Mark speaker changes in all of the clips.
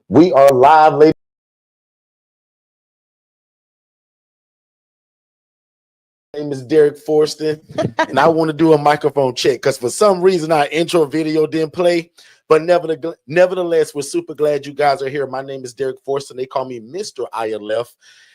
Speaker 1: We are live, ladies. My name is Derek Forston, and I want to do a microphone check because for some reason our intro video didn't play. But nevertheless, we're super glad you guys are here. My name is Derek Forston. They call me Mr. ILF.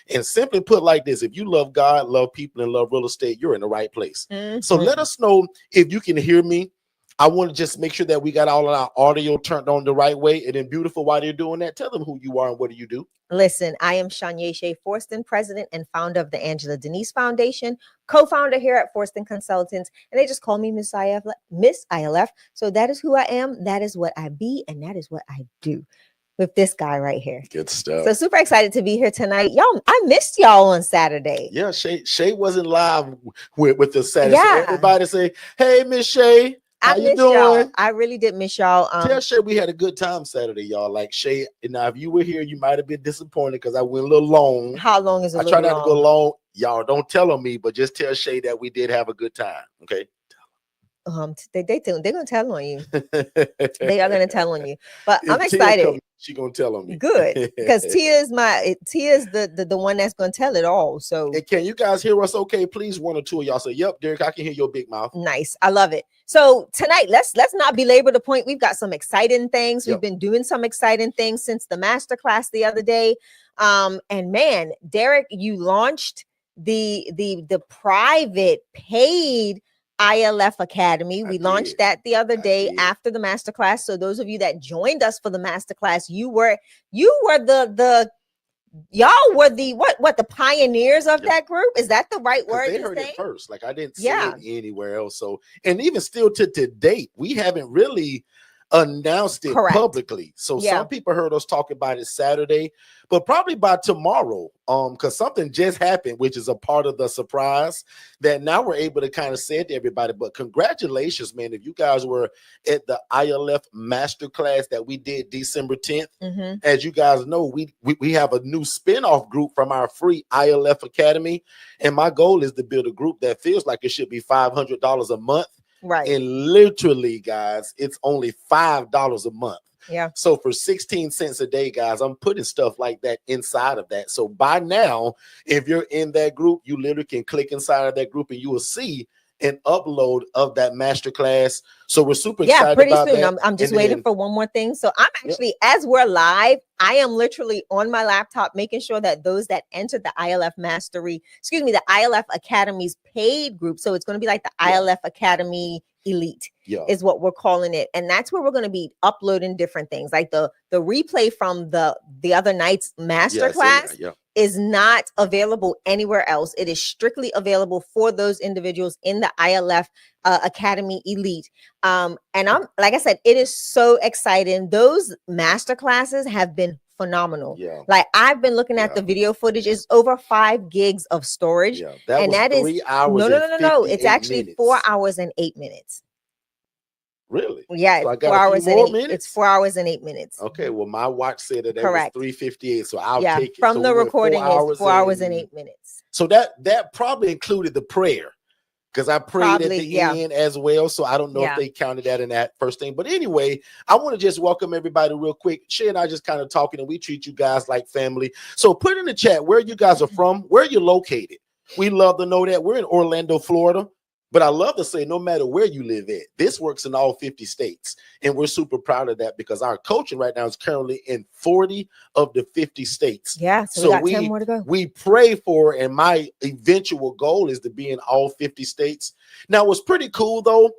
Speaker 1: And simply put like this, if you love God, love people, and love real estate, you're in the right place. So let us know if you can hear me. I want to just make sure that we got all of our audio turned on the right way. And then beautiful, while you're doing that, tell them who you are and what do you do.
Speaker 2: Listen, I am Shanya Shea Forston, president and founder of the Angela Denise Foundation, co-founder here at Forston Consultants, and they just call me Miss ILF. So that is who I am, that is what I be, and that is what I do with this guy right here.
Speaker 1: Good stuff.
Speaker 2: So super excited to be here tonight. Y'all, I missed y'all on Saturday.
Speaker 1: Yeah, Shay wasn't live with the Saturday.
Speaker 2: Yeah.
Speaker 1: So everybody say, hey, Miss Shay. How you doing?
Speaker 2: Y'all. I really did miss y'all.
Speaker 1: Tell Shay we had a good time Saturday, y'all. Like Shay, now if you were here, you might have been disappointed because I went a little long.
Speaker 2: How long is it?
Speaker 1: I try not to go long. Y'all don't tell on me, but just tell Shay that we did have a good time. Okay.
Speaker 2: They're gonna tell on you. They are gonna tell on you. But I'm excited.
Speaker 1: She gonna tell on me.
Speaker 2: Good, because Tia's the one that's gonna tell it all. So
Speaker 1: and can you guys hear us okay? Please, one or two of y'all say, yep, Derek, I can hear your big mouth.
Speaker 2: Nice. I love it. So tonight, let's not belabor the point. We've got some exciting things.
Speaker 1: Yep.
Speaker 2: We've been doing some exciting things since the masterclass the other day. And man, Derek, you launched the private paid ILF Academy. We launched that the other day after the masterclass. So those of you that joined us for the masterclass, you were the pioneers of that group. Is that the right word?
Speaker 1: They heard it first. Like I didn't see it anywhere else. So, and even still to date, we haven't really announced it publicly. So some people heard us talk about it Saturday, but probably by tomorrow, because something just happened, which is a part of the surprise that now we're able to kind of say it to everybody. But congratulations, man, if you guys were at the ILF masterclass that we did December 10th. As you guys know, we have a new spinoff group from our free ILF Academy, and my goal is to build a group that feels like it should be $500 a month.
Speaker 2: Right.
Speaker 1: And literally, guys, it's only $5 a month.
Speaker 2: Yeah.
Speaker 1: So for 16 cents a day, guys, I'm putting stuff like that inside of that. So by now, if you're in that group, you literally can click inside of that group and you will see an upload of that masterclass. So we're super excited
Speaker 2: pretty
Speaker 1: about
Speaker 2: soon.
Speaker 1: that.
Speaker 2: I'm just waiting for one more thing. So I'm actually, as we're live, I am literally on my laptop making sure that those that entered the ILF the ILF Academy's paid group. So it's going to be like the ILF Academy Elite is what we're calling it. And that's where we're going to be uploading different things. Like the replay from the other night's masterclass is not available anywhere else. It is strictly available for those individuals in the ILF Academy Elite. And I'm, like I said, it is so exciting. Those masterclasses have been phenomenal. Like I've been looking at the video footage. It's over 5 gigs of storage.
Speaker 1: That is 3 hours.
Speaker 2: No. It's actually 4 hours and 8 minutes.
Speaker 1: Really?
Speaker 2: Yeah,
Speaker 1: so
Speaker 2: it's 4 hours and 8 minutes. It's 4 hours and 8 minutes.
Speaker 1: Okay, well, my watch said that was 3:58, so I'll take it.
Speaker 2: From
Speaker 1: so
Speaker 2: the recording is 4 hours and 8 minutes.
Speaker 1: So that probably included the prayer, because I prayed at the end as well. So I don't know if they counted that in that first thing. But anyway, I want to just welcome everybody real quick. Shay and I just kind of talking, and we treat you guys like family. So put in the chat where you guys are from, where you're located. We love to know that. We're in Orlando, Florida. But I love to say, no matter where you live at, this works in all 50 states. And we're super proud of that because our coaching right now is currently in 40 of the 50 states.
Speaker 2: Yeah, so we got 10 more to go.
Speaker 1: We pray for, and my eventual goal is to be in all 50 states. Now, what's pretty cool, though,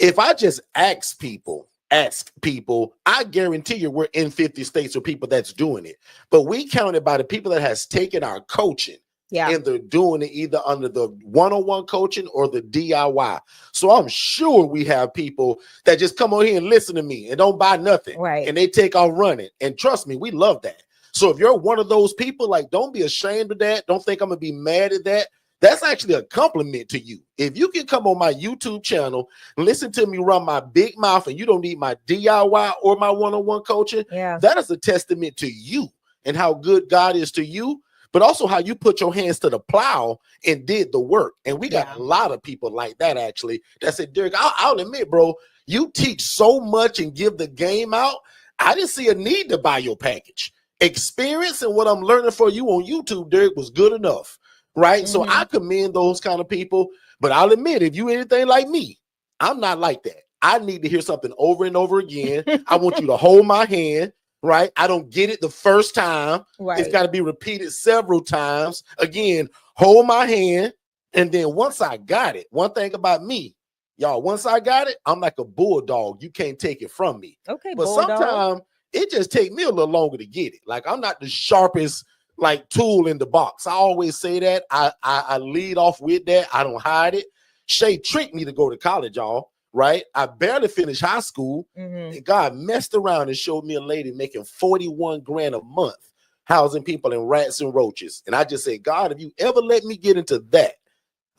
Speaker 1: if I just ask people, I guarantee you we're in 50 states with people that's doing it. But we counted by the people that has taken our coaching. And they're doing it either under the one-on-one coaching or the DIY. So I'm sure we have people that just come on here and listen to me and don't buy nothing.
Speaker 2: Right.
Speaker 1: And they take off running. And trust me, we love that. So if you're one of those people, like, don't be ashamed of that. Don't think I'm going to be mad at that. That's actually a compliment to you. If you can come on my YouTube channel, listen to me run my big mouth, and you don't need my DIY or my one-on-one coaching, that is a testament to you and how good God is to you. But also how you put your hands to the plow and did the work. And we got a lot of people like that, actually, that said, Derek, I'll admit, bro, You teach so much and give the game out. I didn't see a need to buy your package. Experience and what I'm learning for you on YouTube, Derek, was good enough, right? So I commend those kind of people. But I'll admit, if you anything like me, I'm not like that. I need to hear something over and over again. I want you to hold my hand, right? I don't get it the first time. Right. It's got to be repeated several times. Again, hold my hand. And then once I got it, one thing about me, y'all, once I got it, I'm like a bulldog. You can't take it from me. Okay, but sometimes it just takes me a little longer to get it. Like, I'm not the sharpest like tool in the box. I always say that. I lead off with that. I don't hide it. Shay tricked me to go to college, y'all. Right? I barely finished high school. And God messed around and showed me a lady making 41 grand a month, housing people in rats and roaches. And I just said, God, if you ever let me get into that,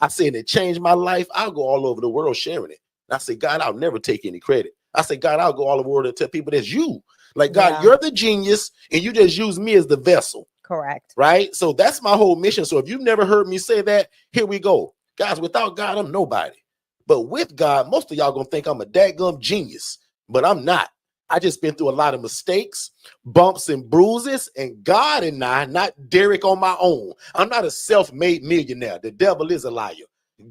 Speaker 1: I said, it changed my life. I'll go all over the world sharing it. And I said, God, I'll never take any credit. I said, God, I'll go all over the world and tell people that's you. Like, God, you're the genius and you just use me as the vessel.
Speaker 2: Correct.
Speaker 1: Right? So that's my whole mission. So if you've never heard me say that, here we go. Guys, without God, I'm nobody. But with God, most of y'all gonna think I'm a dadgum genius, but I'm not. I just been through a lot of mistakes, bumps and bruises, and God and I, not Derek on my own. I'm not a self-made millionaire. The devil is a liar.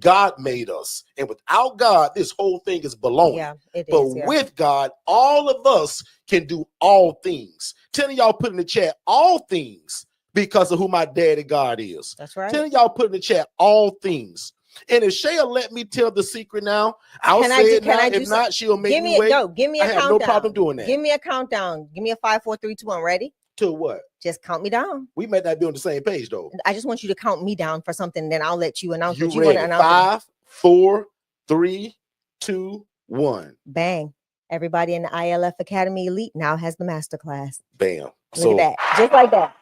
Speaker 1: God made us. And without God, this whole thing is baloney. Yeah, it is. But with God, all of us can do all things. 10 of y'all put in the chat all things because of who my daddy God is.
Speaker 2: That's right.
Speaker 1: 10 of y'all put in the chat all things. And if Shay'll let me tell the secret now, I'll say it now. If not, she'll make me wait.
Speaker 2: No, give me a countdown. I have no
Speaker 1: problem doing that.
Speaker 2: Give me a countdown. Give me a 5, 4, 3, 2, 1. Ready?
Speaker 1: To what?
Speaker 2: Just count me down.
Speaker 1: We might not be on the same page, though.
Speaker 2: I just want you to count me down for something, then I'll let you announce what
Speaker 1: you want to announce. 5, 4, 3, 2, 1.
Speaker 2: Bang. Everybody in the ILF Academy Elite now has the masterclass.
Speaker 1: Bam.
Speaker 2: Look at that. Just like that.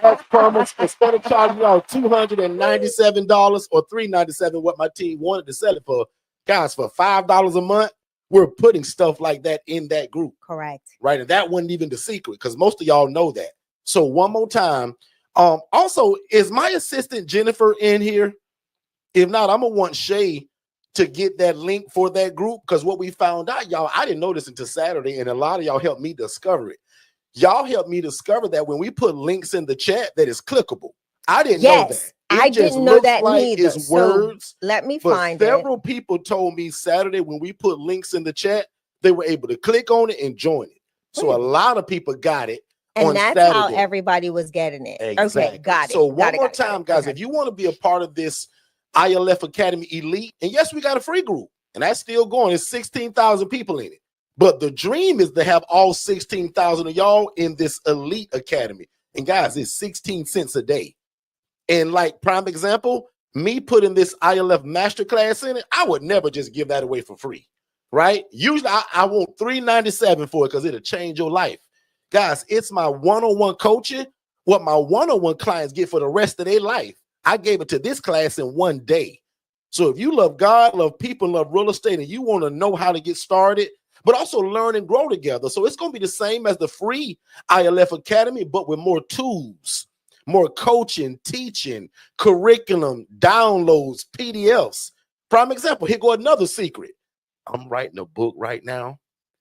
Speaker 1: As promised, instead of charging y'all $297 or $397, what my team wanted to sell it for, guys, for $5 a month, we're putting stuff like that in that group.
Speaker 2: Correct.
Speaker 1: Right. And that wasn't even the secret because most of y'all know that. So one more time. Also, is my assistant Jennifer in here? If not, I'm gonna want Shay to get that link for that group, because what we found out, y'all, I didn't know this until Saturday, and a lot of y'all helped me discover it. Y'all helped me discover that when we put links in the chat, that is clickable. I didn't know that.
Speaker 2: I didn't know that neither.
Speaker 1: It's words.
Speaker 2: Let me find
Speaker 1: it. Several people told me Saturday when we put links in the chat, they were able to click on it and join it. So a lot of people got it.
Speaker 2: And that's Saturday. How everybody was getting it.
Speaker 1: Exactly.
Speaker 2: Okay, got it.
Speaker 1: So one more time, guys, if you want to be a part of this ILF Academy Elite, and yes, we got a free group, and that's still going. It's 16,000 people in it. But the dream is to have all 16,000 of y'all in this Elite Academy. And guys, it's 16 cents a day. And like prime example, me putting this ILF masterclass in it, I would never just give that away for free, right? Usually I want $397 for it because it'll change your life. Guys, it's my one-on-one coaching, what my one-on-one clients get for the rest of their life. I gave it to this class in one day. So if you love God, love people, love real estate, and you want to know how to get started, but also learn and grow together. So it's going to be the same as the free ILF Academy, but with more tools, more coaching, teaching, curriculum, downloads, PDFs. Prime example, here go another secret. I'm writing a book right now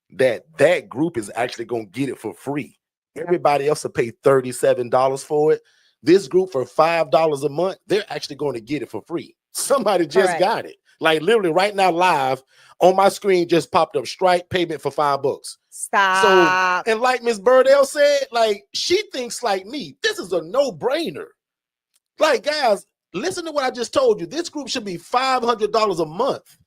Speaker 1: that group is actually going to get it for free. Everybody else will pay $37 for it. This group for $5 a month, they're actually going to get it for free. Somebody just got it. Like literally right now live on my screen just popped up Stripe payment for $5.
Speaker 2: Stop.
Speaker 1: So, and like Miss Burdell said, like she thinks like me. This is a no-brainer. Like, guys, listen to what I just told you. This group should be $500 a month.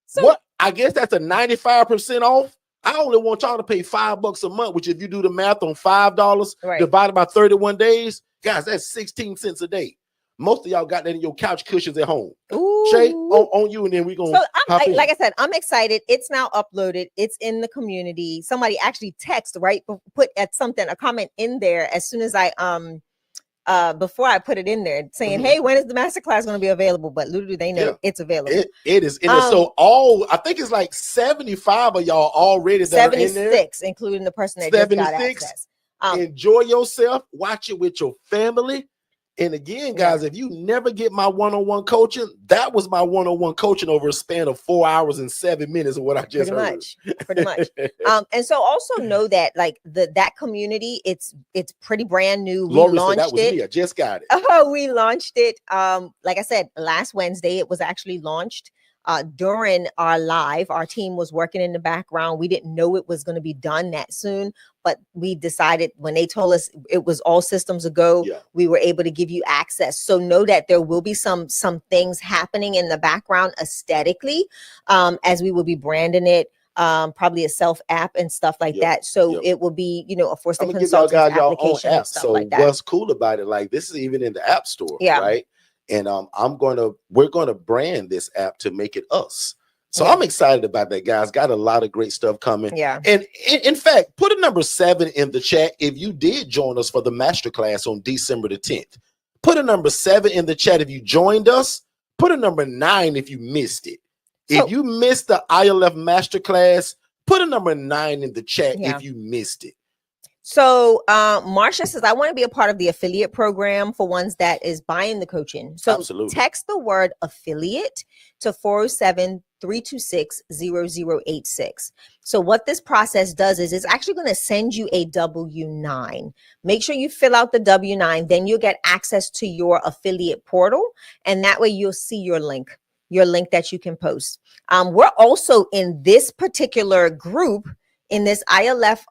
Speaker 1: So, what? I guess that's a 95% off. I only want y'all to pay $5 a month, which if you do the math on $5 divided by 31 days, guys, that's 16 cents a day. Most of y'all got that in your couch cushions at home.
Speaker 2: Ooh.
Speaker 1: Shay, on you, and then we're going to
Speaker 2: like I said, I'm excited. It's now uploaded. It's in the community. Somebody actually put a comment in there as soon as I before I put it in there saying, hey, when is the masterclass going to be available? But little do they know it's available.
Speaker 1: It is. So I think it's like 75 of y'all already that
Speaker 2: 76,
Speaker 1: are in there.
Speaker 2: Including the person that just got access.
Speaker 1: Enjoy yourself. Watch it with your family. And again, guys, if you never get my one-on-one coaching, that was my one-on-one coaching over a span of 4 hours and 7 minutes of what I just heard.
Speaker 2: Pretty much. And so also know that like that community, it's pretty brand new. We launched
Speaker 1: that was
Speaker 2: it.
Speaker 1: Me. I just got it.
Speaker 2: Oh, we launched it. Like I said, last Wednesday, it was actually launched. During our live, our team was working in the background. We didn't know it was going to be done that soon, but we decided when they told us it was all systems a go, we were able to give you access. So know that there will be some things happening in the background aesthetically, as we will be branding it, probably a self app and stuff like that. So it will be, a Forston Consultants application and stuff like that.
Speaker 1: What's cool about it, like this is even in the App Store, right? And we're gonna brand this app to make it us. So I'm excited about that, guys. Got a lot of great stuff coming.
Speaker 2: Yeah.
Speaker 1: And in fact, put a number 7 in the chat if you did join us for the masterclass on December the 10th. Put a number 7 in the chat if you joined us. Put a number 9 if you missed it. If you missed the ILF masterclass, put a number 9 in the chat if you missed it.
Speaker 2: So Marsha says, I want to be a part of the affiliate program for ones that is buying the coaching. So text the word affiliate to 407-326-0086. So what this process does is it's actually going to send you a W-9. Make sure you fill out the W-9, then you'll get access to your affiliate portal. And that way you'll see your link that you can post. We're also in this particular group, in this ILF,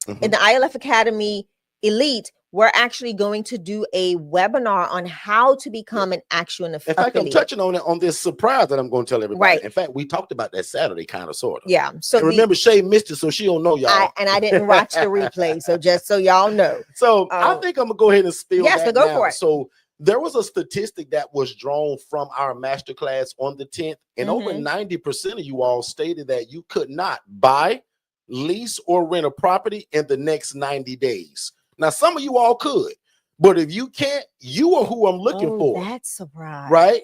Speaker 2: in the ILF Academy Elite, we're actually going to do a webinar on how to become an actual affiliate.
Speaker 1: In fact, I'm touching on it on this surprise that I'm going to tell everybody. Right. In fact, we talked about that Saturday, kind of, sort of.
Speaker 2: Yeah. So
Speaker 1: remember, Shay missed it, so she don't know y'all.
Speaker 2: I didn't watch the replay, so just so y'all know.
Speaker 1: So I think I'm gonna go ahead and spill that
Speaker 2: so go
Speaker 1: now.
Speaker 2: for it.
Speaker 1: So there was a statistic that was drawn from our masterclass on the 10th, and over 90% of you all stated that you could not buy, lease, or rent a property in the next 90 days. Now, some of you all could, but if you can't, you are who I'm looking for.
Speaker 2: That's surprise.
Speaker 1: Right?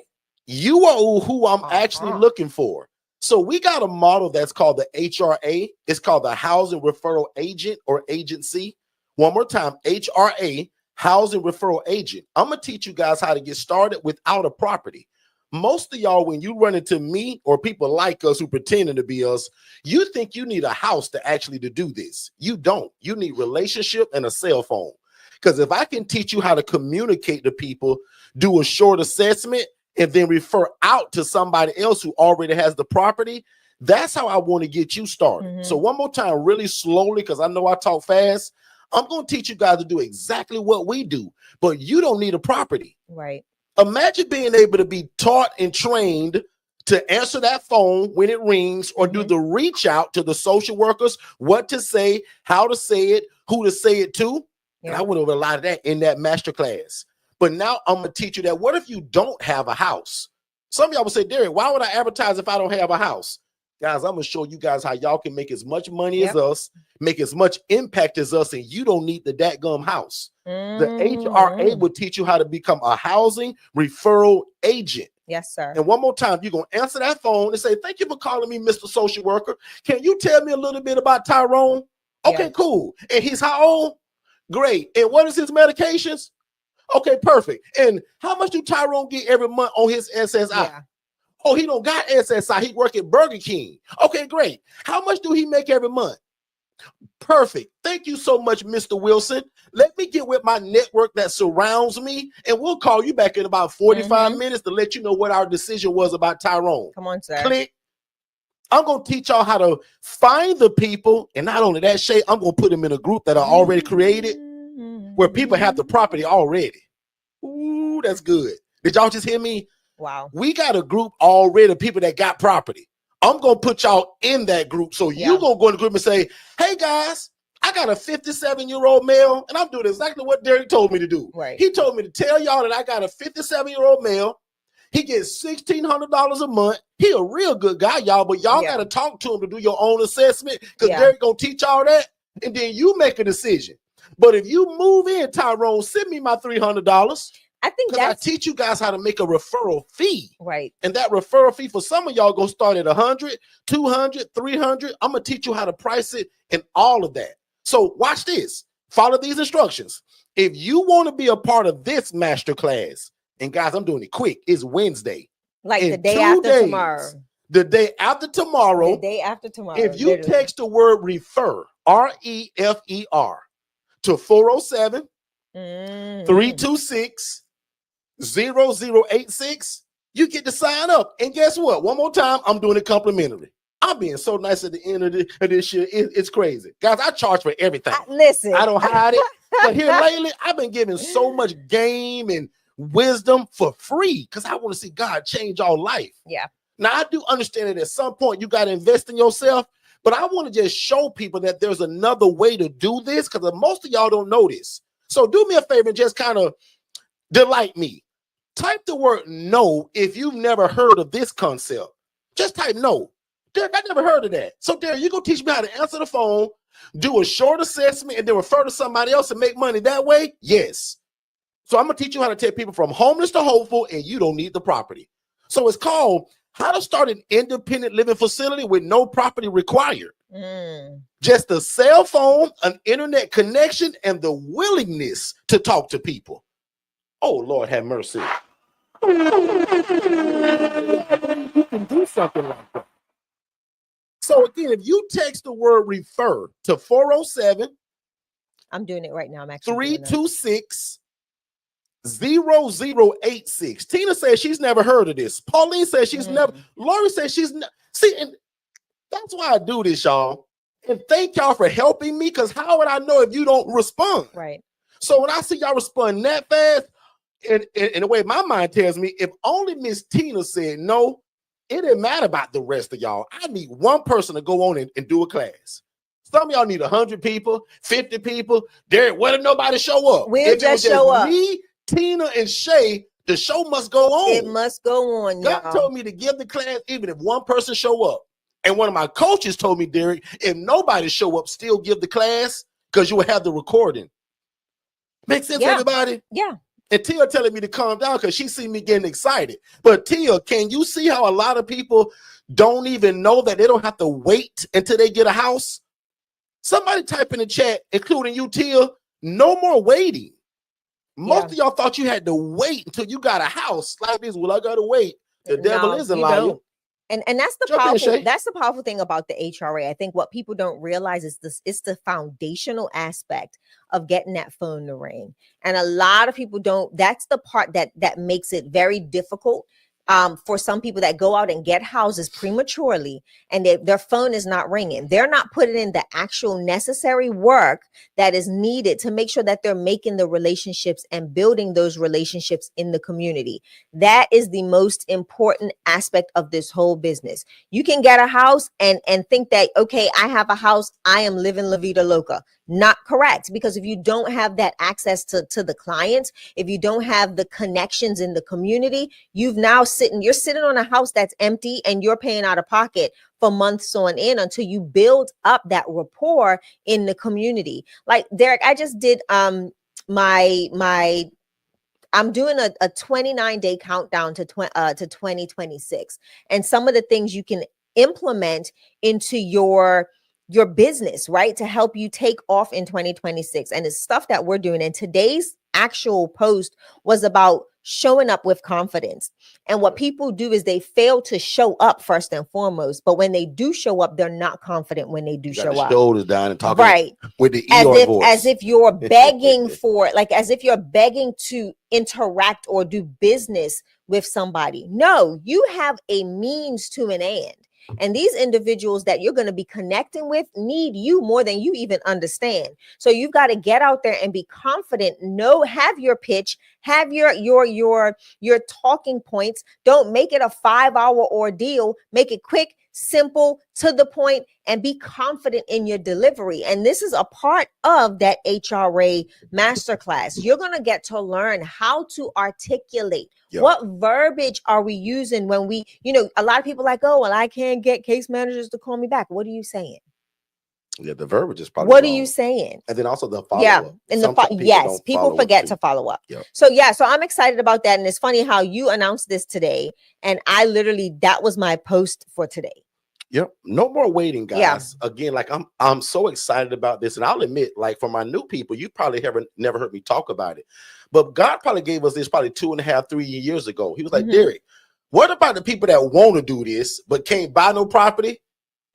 Speaker 1: You are who I'm actually looking for. So we got a model that's called the HRA. It's called the Housing Referral Agent or Agency. One more time, HRA, Housing Referral Agent. I'm going to teach you guys how to get started without a property. Most of y'all, when you run into me or people like us who pretending to be us, you think you need a house to do this. You don't. You need relationship and a cell phone. Because if I can teach you how to communicate to people, do a short assessment, and then refer out to somebody else who already has the property, that's how I want to get you started. So one more time, really slowly, because I know I talk fast. I'm going to teach you guys to do exactly what we do, but you don't need a property.
Speaker 2: Right.
Speaker 1: Imagine being able to be taught and trained to answer that phone when it rings or do the reach out to the social workers, what to say, how to say it, who to say it to. And I went over a lot of that in that masterclass. But now I'm going to teach you that. What if you don't have a house? Some of y'all will say, Derek, why would I advertise if I don't have a house? Guys, I'm going to show you guys how y'all can make as much money as us, make as much impact as us, and you don't need the dadgum house. The HRA will teach you how to become a housing referral agent.
Speaker 2: Yes, sir.
Speaker 1: And one more time, you're going to answer that phone and say, thank you for calling me, Mr. Social Worker. Can you tell me a little bit about Tyrone? Okay, cool. And he's how old? Great. And what is his medications? Okay, perfect. And how much do Tyrone get every month on his SSI? Oh, he don't got SSI. He work at Burger King. Okay, great. How much do he make every month? Perfect. Thank you so much, Mr. Wilson. Let me get with my network that surrounds me, and we'll call you back in about 45 minutes to let you know what our decision was about Tyrone.
Speaker 2: Come on, sir.
Speaker 1: Click. I'm going to teach y'all how to find the people, and not only that, Shay, I'm going to put them in a group that are already created where people have the property already. Ooh, that's good. Did y'all just hear me?
Speaker 2: Wow.
Speaker 1: We got a group already of people that got property. I'm going to put y'all in that group. So you're going to go in the group and say, hey, guys, I got a 57-year-old male, and I'm doing exactly what Derek told me to do.
Speaker 2: Right.
Speaker 1: He told me to tell y'all that I got a 57-year-old male. He gets $1,600 a month. He a real good guy, y'all, but y'all got to talk to him to do your own assessment because Derek going to teach y'all that, and then you make a decision. But if you move in, Tyrone, send me my $300.
Speaker 2: I think that's,
Speaker 1: I teach you guys how to make a referral fee.
Speaker 2: Right.
Speaker 1: And that referral fee for some of y'all gonna start at 100, 200, 300. I'm gonna teach you how to price it and all of that. So watch this. Follow these instructions. If you want to be a part of this masterclass, and guys, I'm doing it quick, it's Wednesday.
Speaker 2: Like the day after tomorrow.
Speaker 1: The day after tomorrow.
Speaker 2: The day after tomorrow.
Speaker 1: If you text the word refer, REFER, to 407 326 0086, you get to sign up. And guess what? One more time, I'm doing it complimentary. I'm being so nice at the end of this shit. It's crazy. Guys, I charge for everything.
Speaker 2: Listen.
Speaker 1: I don't hide it. But here lately, I've been giving so much game and wisdom for free because I want to see God change our life.
Speaker 2: Yeah.
Speaker 1: Now, I do understand that at some point you got to invest in yourself, but I want to just show people that there's another way to do this because most of y'all don't know this. So do me a favor and just kind of delight me. Type the word no if you've never heard of this concept. Just type no. Derek, I never heard of that. So, Derek, you're going to teach me how to answer the phone, do a short assessment, and then refer to somebody else and make money that way? Yes. So I'm going to teach you how to take people from homeless to hopeful, and you don't need the property. So it's called How to Start an Independent Living Facility with No Property Required. Just a cell phone, an internet connection, and the willingness to talk to people. Oh, Lord, have mercy. You can do something like that. So again, if you text the word refer to 407,
Speaker 2: I'm doing it right now. I'm actually
Speaker 1: 326 0086. Tina says she's never heard of this. Pauline says she's never. Lori says she's see, and that's why I do this, y'all. And thank y'all for helping me, because how would I know if you don't respond?
Speaker 2: Right.
Speaker 1: So when I see y'all respond that fast, in the way my mind tells me, if only Miss Tina said no, it didn't matter about the rest of y'all. I need one person to go on and do a class. Some of y'all need 100 people, 50 people. Derek, what if nobody show up?
Speaker 2: We'll just show up.
Speaker 1: Me, Tina, and Shay, the show must go on.
Speaker 2: It must go on, y'all.
Speaker 1: God told me to give the class even if one person show up. And one of my coaches told me, Derek, if nobody show up, still give the class because you will have the recording. Make sense, everybody?
Speaker 2: Yeah.
Speaker 1: And Tia telling me to calm down because she see me getting excited. But Tia, can you see how a lot of people don't even know that they don't have to wait until they get a house? Somebody type in the chat, including you, Tia, no more waiting. Most of y'all thought you had to wait until you got a house like this. Well, I got to wait. The devil is a liar.
Speaker 2: And that's the powerful thing about the HRA. I think what people don't realize is it's the foundational aspect of getting that phone to ring. And a lot of people don't. That's the part that makes it very difficult for some people that go out and get houses prematurely and their phone is not ringing. They're not putting in the actual necessary work that is needed to make sure that they're making the relationships and building those relationships in the community. That is the most important aspect of this whole business. You can get a house and think that, okay, I have a house, I am living La Vida Loca. Not correct, because if you don't have that access to the clients, if you don't have the connections in the community, you're sitting on a house that's empty and you're paying out of pocket for months on end until you build up that rapport in the community. Like Derek, I just did I'm doing a 29-day countdown to 2026, and some of the things you can implement into your business, right, to help you take off in 2026. And it's stuff that we're doing. And today's actual post was about showing up with confidence. And what people do is they fail to show up first and foremost. But when they do show up, they're not confident when they do show up.
Speaker 1: Shoulders down and talking with the voice.
Speaker 2: As if you're begging as if you're begging to interact or do business with somebody. No, you have a means to an end. And these individuals that you're going to be connecting with need you more than you even understand. So you've got to get out there and be confident. Have your pitch, have your talking points. Don't make it a 5-hour ordeal. Make it quick, simple, to the point, and be confident in your delivery. And this is a part of that HRA masterclass. You're going to get to learn how to articulate. Yep. What verbiage are we using when we, a lot of people are like, oh, well, I can't get case managers to call me back. What are you saying?
Speaker 1: Yeah, the verbiage is probably
Speaker 2: what
Speaker 1: wrong.
Speaker 2: Are you saying?
Speaker 1: And then also the follow
Speaker 2: up.
Speaker 1: And
Speaker 2: people forget to follow up. Yep. So I'm excited about that. And it's funny how you announced this today. And I literally, that was my post for today.
Speaker 1: Yep. No more waiting, guys. Yeah. Again, like I'm so excited about this. And I'll admit, like for my new people, you probably never heard me talk about it. But God probably gave us this probably 2.5, 3 years ago. He was like, Derek, what about the people that want to do this, but can't buy no property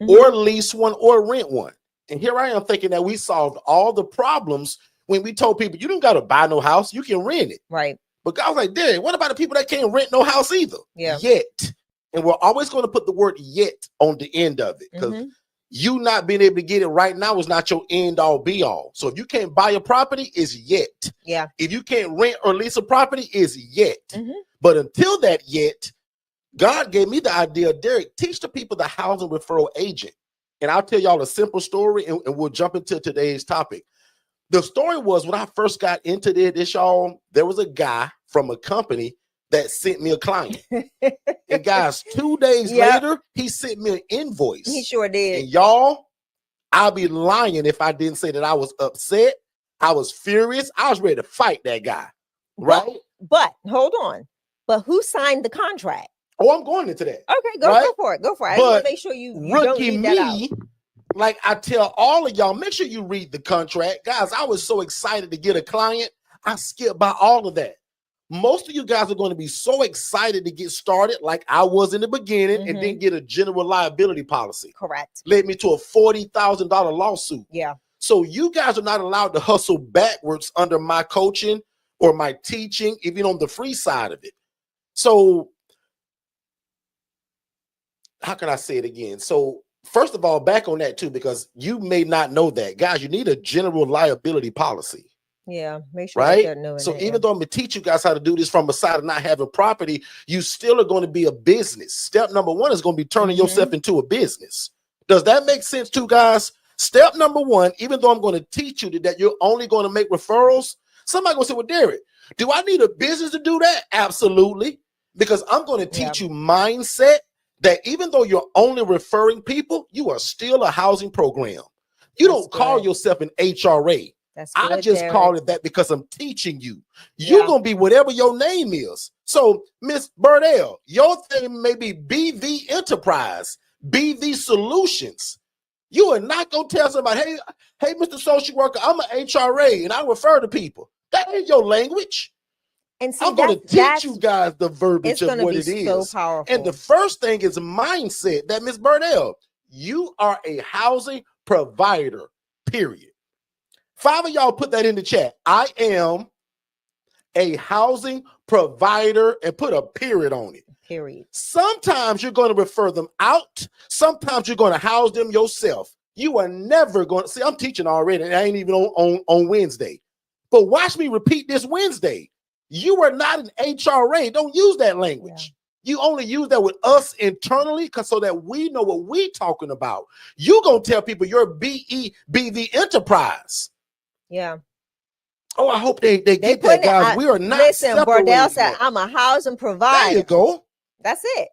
Speaker 1: or lease one or rent one? And here I am thinking that we solved all the problems when we told people, you don't got to buy no house, you can rent it.
Speaker 2: Right.
Speaker 1: But God was like, Derek, what about the people that can't rent no house either?
Speaker 2: Yeah.
Speaker 1: Yet. And we're always going to put the word yet on the end of it, because you not being able to get it right now is not your end all be all. So if you can't buy a property, it's yet.
Speaker 2: Yeah.
Speaker 1: If you can't rent or lease a property, it's yet. But until that yet, God gave me the idea, Derek, teach the people the housing referral agent. And I'll tell y'all a simple story, and we'll jump into today's topic. The story was when I first got into this, y'all, there was a guy from a company that sent me a client. And guys, 2 days later, he sent me an invoice.
Speaker 2: He sure did.
Speaker 1: And y'all, I'll be lying if I didn't say that I was upset. I was furious. I was ready to fight that guy. Right?
Speaker 2: But hold on. But who signed the contract?
Speaker 1: Oh, I'm going into that.
Speaker 2: Okay, go for it. Go for it. I want to make sure you don't leave that out.
Speaker 1: Like I tell all of y'all, make sure you read the contract. Guys, I was so excited to get a client. I skipped by all of that. Most of you guys are going to be so excited to get started like I was in the beginning and then get a general liability policy.
Speaker 2: Correct.
Speaker 1: Led me to a $40,000 lawsuit.
Speaker 2: Yeah.
Speaker 1: So you guys are not allowed to hustle backwards under my coaching or my teaching, even on the free side of it. So how can I say it again? So first of all, back on that too, because you may not know that. Guys, you need a general liability policy.
Speaker 2: Yeah, make sure
Speaker 1: right.
Speaker 2: So
Speaker 1: even though I'm gonna teach you guys how to do this from a side of not having property, you still are going to be a business. Step number one is going to be turning yourself into a business. Does that make sense too, guys? Step number one, even though I'm going to teach you that you're only going to make referrals, somebody gonna say, well, Derek, do I need a business to do that? Absolutely. Because I'm going to teach you mindset that even though you're only referring people, you are still a housing program. You don't call yourself an HRA. I just call it that because I'm teaching you. You're going to be whatever your name is. So, Miss Burdell, your thing may be BV Enterprise, BV Solutions. You are not going to tell somebody, hey, Mr. Social Worker, I'm an HRA and I refer to people. That ain't your language.
Speaker 2: And see,
Speaker 1: I'm going to teach you guys the verbiage of what it is.
Speaker 2: So powerful.
Speaker 1: And the first thing is mindset that Miss Burdell, you are a housing provider, period. 5 of y'all put that in the chat. I am a housing provider and put a period on it.
Speaker 2: Period.
Speaker 1: Sometimes you're going to refer them out. Sometimes you're going to house them yourself. You are never going to see. I'm teaching already. And I ain't even on Wednesday. But watch me repeat this Wednesday. You are not an HRA. Don't use that language. Yeah. You only use that with us internally so that we know what we're talking about. You're going to tell people you're BV Enterprise.
Speaker 2: Yeah.
Speaker 1: Oh, I hope they get that, guys. We are not.
Speaker 2: Listen, Burdell said, I'm a housing provider.
Speaker 1: There you go.
Speaker 2: That's it.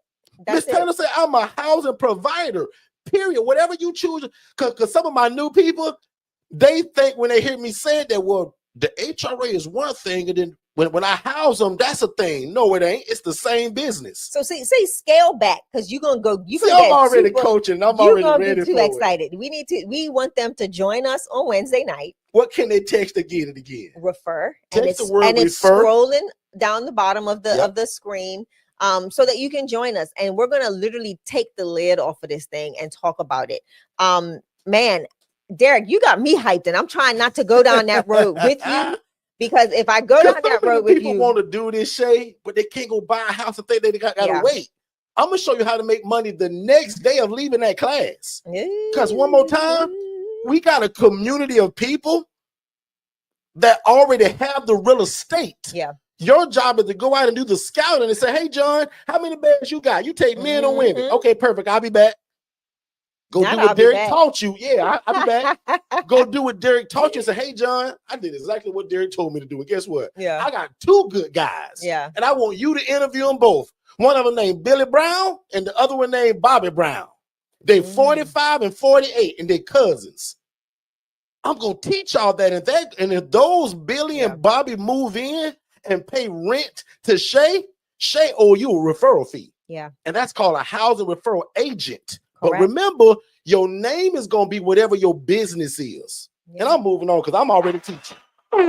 Speaker 1: Miss Taylor said, I'm a housing provider, period. Whatever you choose. Because some of my new people, they think when they hear me say that, well, the HRA is one thing, and then when I house them, that's a thing. No, it ain't. It's the same business.
Speaker 2: So see, scale back because you're gonna go.
Speaker 1: I'm already coaching. I'm already ready for it.
Speaker 2: Too excited. We want them to join us on Wednesday night.
Speaker 1: What can they text again and again?
Speaker 2: Refer.
Speaker 1: Text the word refer.
Speaker 2: It's scrolling down the bottom of the screen. So that you can join us, and we're gonna literally take the lid off of this thing and talk about it. Man, Derek, you got me hyped, and I'm trying not to go down that road with you. Because if I go down that road with you,
Speaker 1: people want to do this, Shay, but they can't go buy a house and think they gotta wait. I'm gonna show you how to make money the next day of leaving that class. Because one more time, we got a community of people that already have the real estate.
Speaker 2: Yeah.
Speaker 1: Your job is to go out and do the scouting and say, hey, John, how many beds you got? You take men or women? Okay, perfect. I'll be back. Go do what Derek taught you. Yeah, I'll be back. Go do what Derek taught you and say, hey, John, I did exactly what Derek told me to do. And guess what?
Speaker 2: Yeah.
Speaker 1: I got 2 good guys.
Speaker 2: Yeah.
Speaker 1: And I want you to interview them both. One of them named Billy Brown and the other one named Bobby Brown. They 45 and 48 and they're cousins. I'm going to teach y'all that. And if those Billy and Bobby move in and pay rent to Shay owe you a referral fee.
Speaker 2: Yeah.
Speaker 1: And that's called a housing referral agent. But remember, your name is going to be whatever your business is. Yeah. And I'm moving on because I'm already teaching. For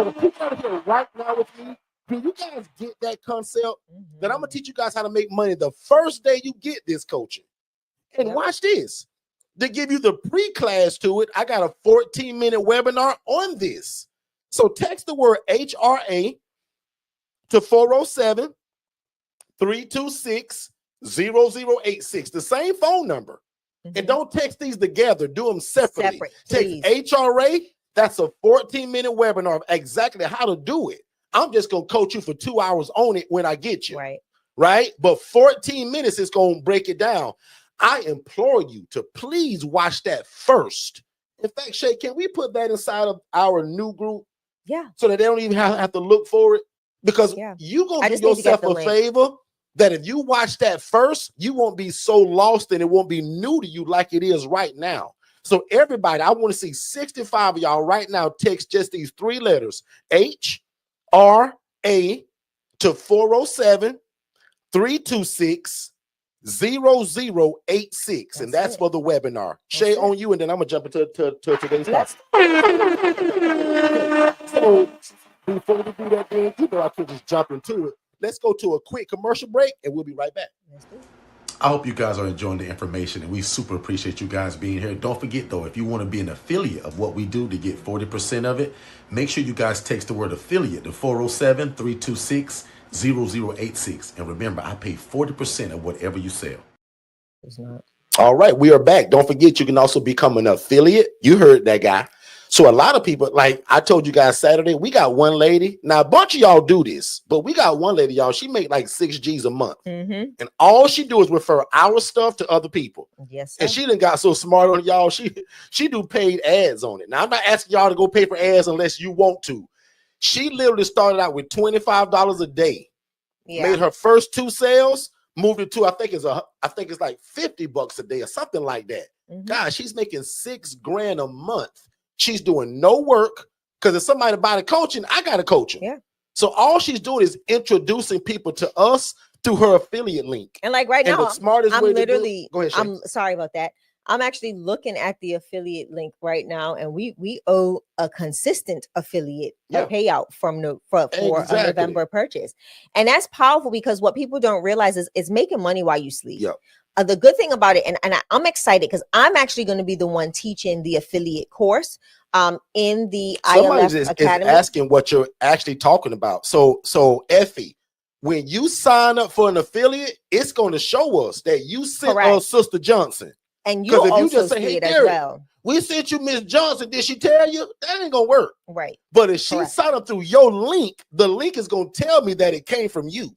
Speaker 1: the people out here right now with me, do you guys get that concept that I'm going to teach you guys how to make money the first day you get this coaching? And watch this. To give you the pre-class to it, I got a 14-minute webinar on this. So text the word HRA to 407-326-0086, the same phone number. And don't text these together. Do them separately. Text HRA. That's a 14-minute webinar of exactly how to do it. I'm just going to coach you for 2 hours on it when I get you. Right? But 14 minutes is going to break it down. I implore you to please watch that first. In fact, Shay, can we put that inside of our new group? Yeah. So that they don't even have to look for it? Because you're going to do yourself a favor that if you watch that first, you won't be so lost and it won't be new to you like it is right now. So everybody, I want to see 65 of y'all right now text just these 3 letters, HRA to 407-326-0086. And that's for the webinar. Shay, on you, and then I'm going to jump into today's topic. So before we do that, then, you know I could just jump into it. Let's go to a quick commercial break, and we'll be right back. I hope you guys are enjoying the information, and we super appreciate you guys being here. Don't forget, though, if you want to be an affiliate of what we do to get 40% of it, make sure you guys text the word affiliate to 407-326-0086. And remember, I pay 40% of whatever you sell. It's not. All right, we are back. Don't forget, you can also become an affiliate. You heard that guy. So a lot of people, like I told you guys Saturday, we got one lady. Now, a bunch of y'all do this, but we got one lady, y'all. She make like 6 G's a month. And all she do is refer our stuff to other people. Yes, sir. And she done got so smart on y'all. She do paid ads on it. Now, I'm not asking y'all to go pay for ads unless you want to. She literally started out with $25 a day. Made her first 2 sales, moved it to I think it's like $50 a day or something like that. God, she's making $6 grand a month. She's doing no work because if somebody buy the coaching, I got to coach them. Yeah. So all she's doing is introducing people to us through her affiliate link. And like right now, the smartest way to do it, go ahead, Shay. I'm sorry about that. I'm actually looking at the affiliate link right now, and we owe a consistent affiliate payout for a November purchase. And that's powerful because what people don't realize is making money while you sleep. Yep. The good thing about it, and I'm excited because I'm actually going to be the one teaching the affiliate course in the ILF Academy. Is asking what you're actually talking about. So Effie, when you sign up for an affiliate, it's going to show us that you sent us Sister Johnson. And you also just say, hey, Derek, as well. We sent you Miss Johnson. Did she tell you? That ain't going to work. Right. But if she signed up through your link, the link is going to tell me that it came from you.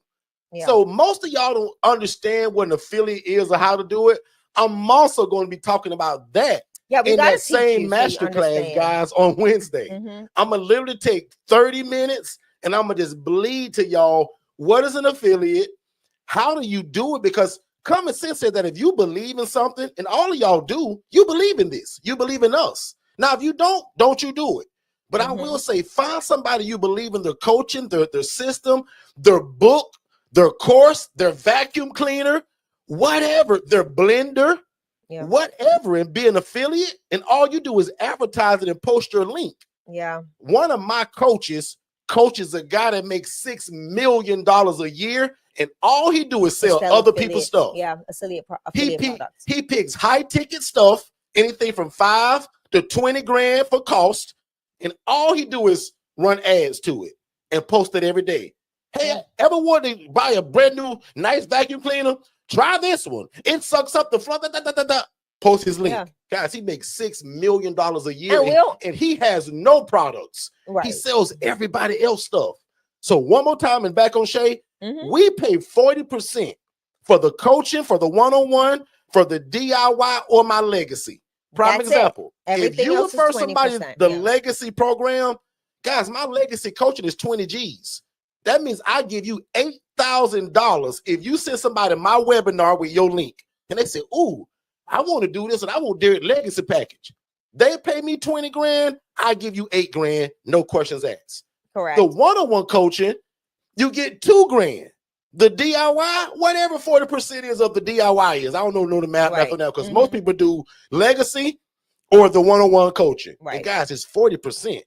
Speaker 1: Yeah. So most of y'all don't understand what an affiliate is or how to do it. I'm also going to be talking about that in that same masterclass, guys, on Wednesday. I'm going to literally take 30 minutes and I'm going to just bleed to y'all what is an affiliate, how do you do it? Because common sense said that if you believe in something, and all of y'all do, you believe in this. You believe in us. Now, if you don't you do it. But I will say, find somebody you believe in their coaching, their system, their book, their course, their vacuum cleaner, whatever, their blender, whatever, and be an affiliate. And all you do is advertise it and post your link. Yeah. One of my coaches a guy that makes $6 million a year, and all he do is sell other people's stuff. Yeah, affiliate products. He picks high ticket stuff, anything from 5 to 20 grand for cost, and all he do is run ads to it and post it every day. Hey, ever want to buy a brand new nice vacuum cleaner? Try this one. It sucks up the front. Post his link. Yeah. Guys, he makes $6 million a year, and he has no products. Right. He sells everybody else stuff. So one more time, and back on Shay, we pay 40% for the coaching, for the one-on-one, for the DIY, or my legacy. Prime example. If you refer somebody the legacy program, guys, my legacy coaching is 20 G's. That means I give you $8,000 if you send somebody my webinar with your link. And they say, ooh, I want to do this and I want Derek Legacy package. They pay me 20 grand. I give you 8 grand. No questions asked. Correct. The one-on-one coaching, you get 2 grand. The DIY, whatever 40% is of the DIY is. I don't know the math now because most people do legacy or the one-on-one coaching. And guys, it's 40%.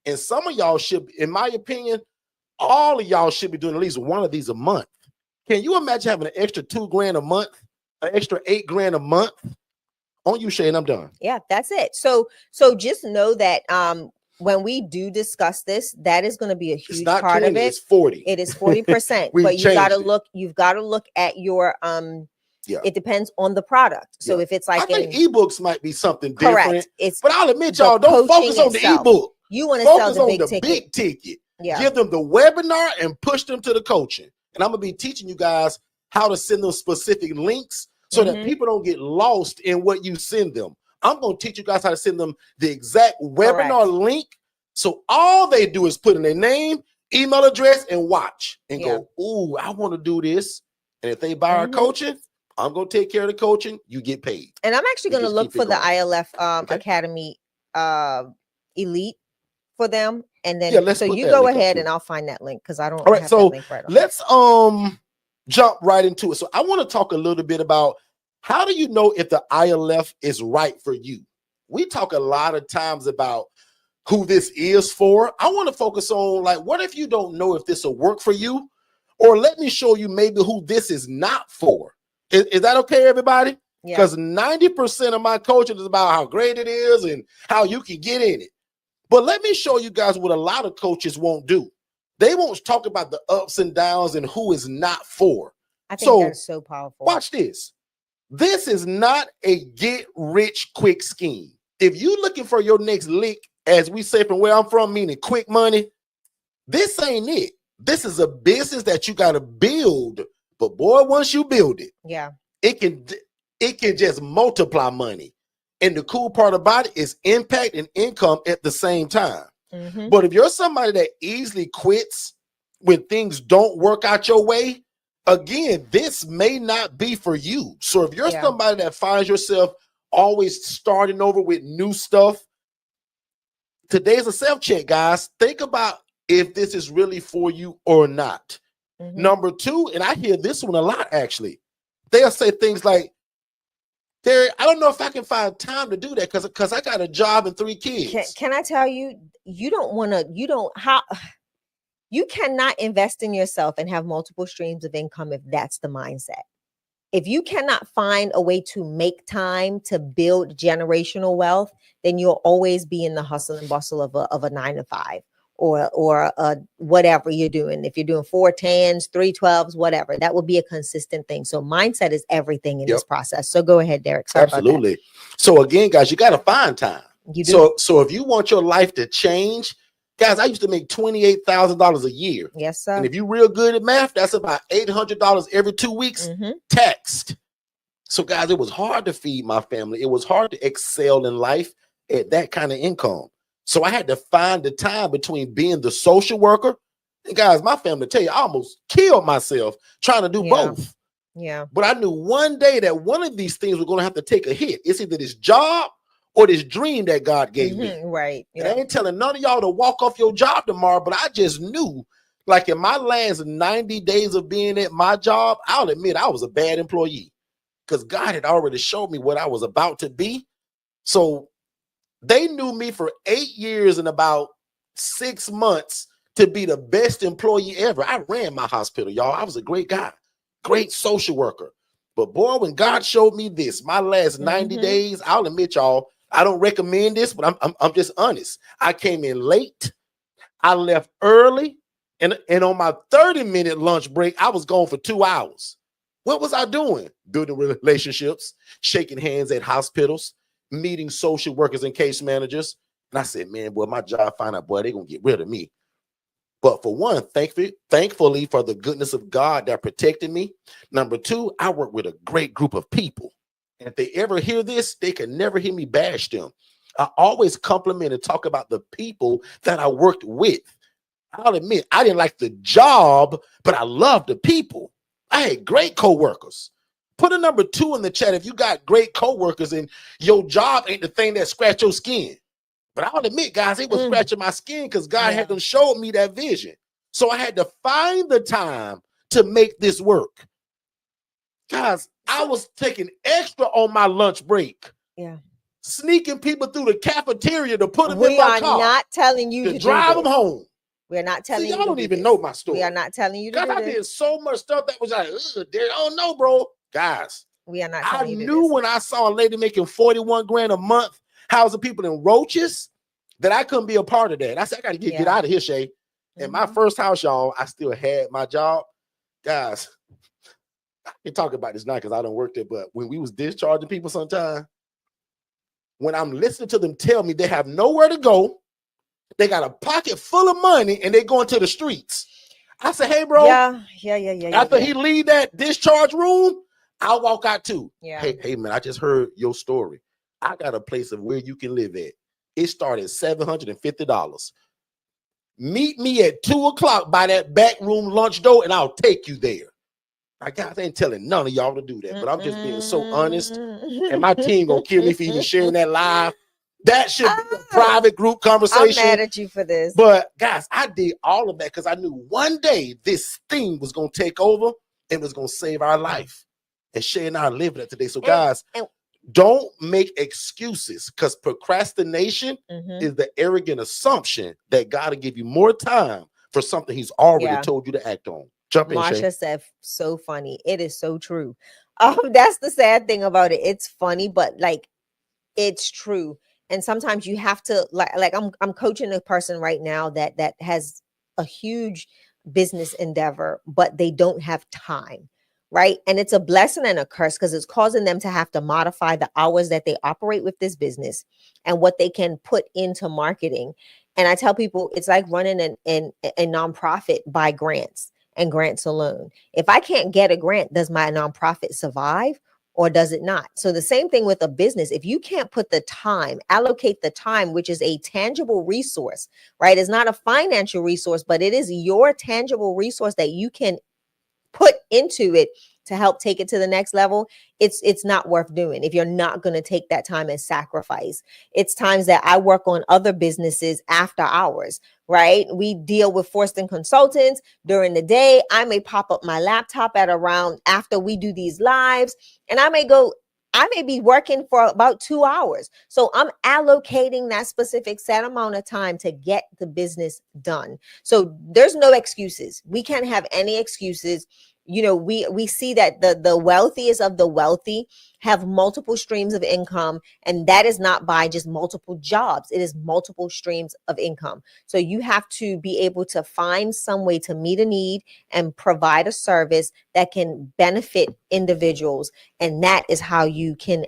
Speaker 1: And some of y'all should, in my opinion, all of y'all should be doing at least one of these a month. Can you imagine having an extra $2,000 a month, an extra $8,000 a month? On you, Shane, I'm done.
Speaker 2: Yeah, that's it. So just know that when we do discuss this, that is going to be a huge part of it.
Speaker 1: It's 40.
Speaker 2: It is 40%. But you've got to look at your it depends on the product. So if it's like
Speaker 1: I think ebooks might be something different.
Speaker 2: It's
Speaker 1: but I'll admit y'all don't focus on the ebook.
Speaker 2: You want to sell the
Speaker 1: big ticket. Yeah. Give them the webinar and push them to the coaching. And I'm gonna be teaching you guys how to send them specific links so that people don't get lost in what you send them. I'm going to teach you guys how to send them the exact webinar link. So all they do is put in their name, email address, and watch and go, ooh, I want to do this. And if they buy our coaching, I'm going to take care of the coaching. You get paid.
Speaker 2: And I'm actually going to look for the ILF Academy Elite for them. And then so you go ahead and I'll find that link because I don't have that link right on.
Speaker 1: Let's jump right into it. So I want to talk a little bit about how do you know if the ILF is right for you? We talk a lot of times about who this is for. I want to focus on, like, what if you don't know if this will work for you? Or let me show you maybe who this is not for. Is that okay, everybody? Because 90% of my coaching is about how great it is and how you can get in it. But let me show you guys what a lot of coaches won't do. They won't talk about the ups and downs and who is not for.
Speaker 2: I think that's so powerful.
Speaker 1: Watch this. This is not a get rich quick scheme. If you're looking for your next lick, as we say from where I'm from, meaning quick money, this ain't it. This is a business that you got to build. But boy, once you build it, it can just multiply money. And the cool part about it is impact and income at the same time. But if you're somebody that easily quits when things don't work out your way, again, this may not be for you. So if you're somebody that finds yourself always starting over with new stuff, today's a self-check, guys. Think about if this is really for you or not. Number two, and I hear this one a lot, actually. They'll say things like, Terry, I don't know if I can find time to do that because I got a job and 3 kids.
Speaker 2: Can I tell you, you cannot invest in yourself and have multiple streams of income if that's the mindset. If you cannot find a way to make time to build generational wealth, then you'll always be in the hustle and bustle of a 9 to 5 or whatever you're doing. If you're doing 4 10s, 3 12s, whatever, that will be a consistent thing. So mindset is everything in this process. So go ahead, Derek. Sorry.
Speaker 1: Absolutely. So again, guys, you got to find time. You do. So if you want your life to change, guys, I used to make $28,000 a year.
Speaker 2: Yes, sir.
Speaker 1: And if you're real good at math, that's about $800 every 2 weeks taxed. So guys, it was hard to feed my family. It was hard to excel in life at that kind of income. So I had to find the time between being the social worker. And guys, my family tell you, I almost killed myself trying to do both.
Speaker 2: Yeah.
Speaker 1: But I knew one day that one of these things was going to have to take a hit. It's either this job or this dream that God gave me.
Speaker 2: Right.
Speaker 1: And I ain't telling none of y'all to walk off your job tomorrow, but I just knew, like, in my last 90 days of being at my job, I'll admit I was a bad employee because God had already showed me what I was about to be. So they knew me for 8 years and about 6 months to be the best employee ever. I ran my hospital, y'all. I was a great guy, great social worker. But boy, when God showed me this, my last 90 days, I'll admit, y'all, I don't recommend this, but I'm just honest. I came in late. I left early. And on my 30-minute lunch break, I was gone for 2 hours. What was I doing? Building relationships, shaking hands at hospitals, meeting social workers and case managers. And I said, man, boy, my job find out, boy, they're going to get rid of me. But for one, thankfully for the goodness of God that protected me. Number two, I work with a great group of people. And if they ever hear this, they can never hear me bash them. I always compliment and talk about the people that I worked with. I'll admit, I didn't like the job, but I loved the people. I had great coworkers. Put a number 2 in the chat if you got great coworkers and your job ain't the thing that scratch your skin. But I'll admit, guys, it was scratching my skin because God had them show me that vision. So I had to find the time to make this work. Guys, I was taking extra on my lunch break.
Speaker 2: Yeah.
Speaker 1: Sneaking people through the cafeteria to put them in my car.
Speaker 2: We are not telling you to
Speaker 1: drive them home.
Speaker 2: We're not telling you.
Speaker 1: Y'all don't even know my story.
Speaker 2: We are not telling you to do this.
Speaker 1: I did so much stuff that was like, oh no, bro. Guys,
Speaker 2: we are not telling you to do
Speaker 1: this. I knew when I saw a lady making 41 grand a month, housing people in roaches, that I couldn't be a part of that. I said, I got to get out of here, Shay. And my first house, y'all, I still had my job. Guys, I can talk about this now because I don't work there, but when we was discharging people sometime, when I'm listening to them tell me they have nowhere to go, they got a pocket full of money and they going to the streets. I said, hey, bro.
Speaker 2: Yeah.
Speaker 1: After he leave that discharge room, I'll walk out too.
Speaker 2: Yeah.
Speaker 1: Hey, man, I just heard your story. I got a place of where you can live at. It started $750. Meet me at 2:00 by that back room lunch door and I'll take you there. I ain't telling none of y'all to do that, but I'm just being so honest. And my team gonna kill me for even sharing that live. That should be a private group conversation.
Speaker 2: I'm mad at you for this.
Speaker 1: But guys, I did all of that because I knew one day this thing was gonna take over and was gonna save our life. And Shay and I are living it today. So guys, don't make excuses, because procrastination is the arrogant assumption that God will give you more time for something he's already told you to act on. Jump in,
Speaker 2: Marsha
Speaker 1: Shay.
Speaker 2: said, so funny. It is so true. That's the sad thing about it. It's funny, but like, it's true. And sometimes you have to like I'm coaching a person right now that has a huge business endeavor, but they don't have time. Right. And it's a blessing and a curse because it's causing them to have to modify the hours that they operate with this business and what they can put into marketing. And I tell people it's like running a nonprofit by grants and grants alone. If I can't get a grant, does my nonprofit survive or does it not? So the same thing with a business. If you can't put the time, allocate the time, which is a tangible resource, right? It's not a financial resource, but it is your tangible resource that you can put into it to help take it to the next level. It's not worth doing if you're not going to take that time and sacrifice. It's times that I work on other businesses after hours, right? We deal with Forston consultants during the day. I may pop up my laptop at around after we do these lives, and I may be working for about 2 hours. So I'm allocating that specific set amount of time to get the business done. So there's no excuses. We can't have any excuses. You know, we see that the wealthiest of the wealthy have multiple streams of income, and that is not by just multiple jobs. It is multiple streams of income. So you have to be able to find some way to meet a need and provide a service that can benefit individuals. And that is how you can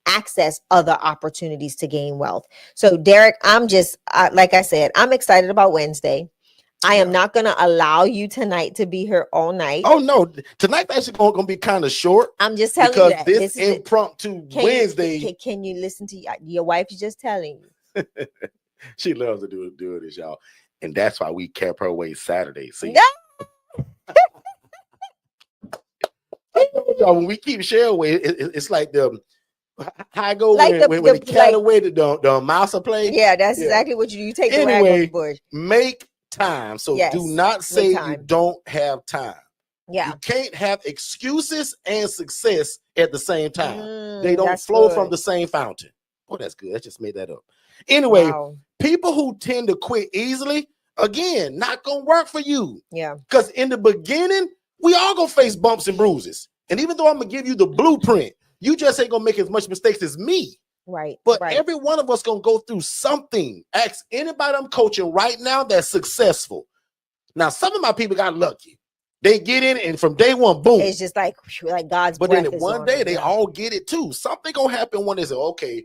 Speaker 2: access other opportunities to gain wealth. So Derek, I'm just, like I said, I'm excited about Wednesday. I am not going to allow you tonight to be here all night.
Speaker 1: Oh, no. Tonight's actually going to be kind of short.
Speaker 2: I'm just telling you that.
Speaker 1: This impromptu Wednesday.
Speaker 2: Can you listen to your wife is just telling you.
Speaker 1: She loves to do this, y'all. And that's why we kept her away Saturday. See? When we keep Cheryl away, it's like the how I go like when the cat away, the mouse play.
Speaker 2: Yeah, that's exactly what you take the rag off the bush.
Speaker 1: Make time. So do not say you don't have time.
Speaker 2: Yeah.
Speaker 1: You can't have excuses and success at the same time. They don't flow from the same fountain. Oh, that's good. I just made that up. Anyway, people who tend to quit easily, again, not gonna work for you.
Speaker 2: Yeah.
Speaker 1: Because in the beginning, we all gonna face bumps and bruises. And even though I'm gonna give you the blueprint, you just ain't gonna make as much mistakes as me.
Speaker 2: Right.
Speaker 1: But every one of us gonna go through something. Ask anybody I'm coaching right now that's successful. Now, some of my people got lucky. They get in and from day one, boom.
Speaker 2: It's just like God's
Speaker 1: But then one day they all get it too. Something gonna happen when they say, okay,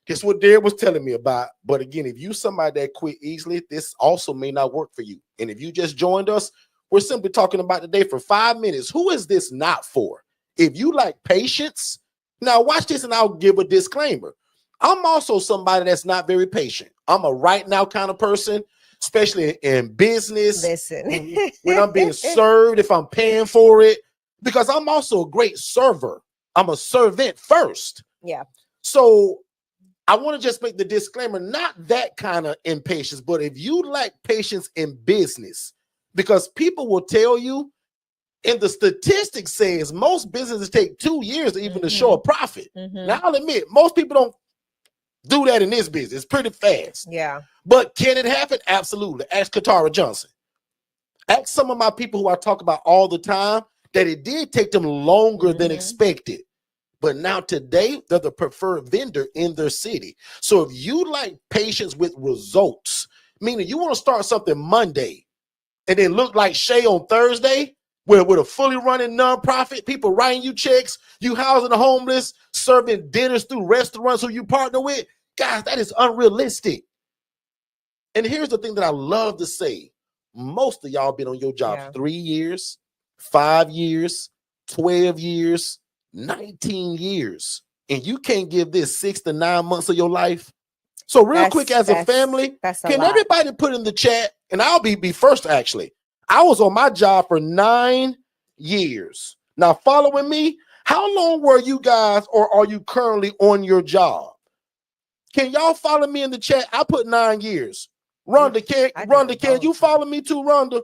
Speaker 1: guess what Derek was telling me about. But again, if you somebody that quit easily, this also may not work for you. And if you just joined us, we're simply talking about today for 5 minutes. Who is this not for? If you like patience, now watch this and I'll give a disclaimer. I'm also somebody that's not very patient. I'm a right now kind of person, especially in business.
Speaker 2: Listen,
Speaker 1: when I'm being served, if I'm paying for it, because I'm also a great server. I'm a servant first.
Speaker 2: Yeah.
Speaker 1: So I want to just make the disclaimer, not that kind of impatience, but if you lack patience in business, because people will tell you And the statistics says most businesses take 2 years to even to show a profit. Now, I'll admit, most people don't do that in this business. It's pretty fast.
Speaker 2: Yeah.
Speaker 1: But can it happen? Absolutely. Ask Katara Johnson. Ask some of my people who I talk about all the time that it did take them longer than expected. But now today, they're the preferred vendor in their city. So if you like patience with results, meaning you want to start something Monday and then look like Shay on Thursday, with a fully running nonprofit, people writing you checks, you housing the homeless, serving dinners through restaurants who you partner with, guys, that is unrealistic. And here's the thing that I love to say. Most of y'all been on your job 3 years, 5 years, 12 years, 19 years, and you can't give this 6 to 9 months of your life. So real quick, as a family, can everybody put in the chat, and I'll be first actually. I was on my job for 9 years. Now following me, how long were you guys or are you currently on your job? Can y'all follow me in the chat? I put 9 years. Rhonda, can you follow me too, Rhonda?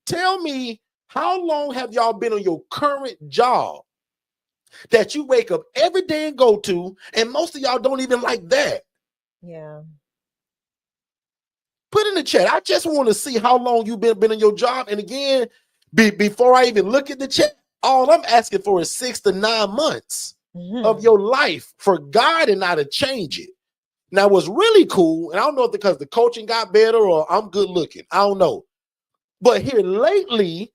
Speaker 1: Tell me, how long have y'all been on your current job that you wake up every day and go to, and most of y'all don't even like that?
Speaker 2: Yeah.
Speaker 1: Put in the chat. I just want to see how long you've been in your job. And again, before I even look at the chat, all I'm asking for is 6 to 9 months of your life for God and not to change it. Now, what's really cool, and I don't know if because the coaching got better or I'm good looking, I don't know. But here lately,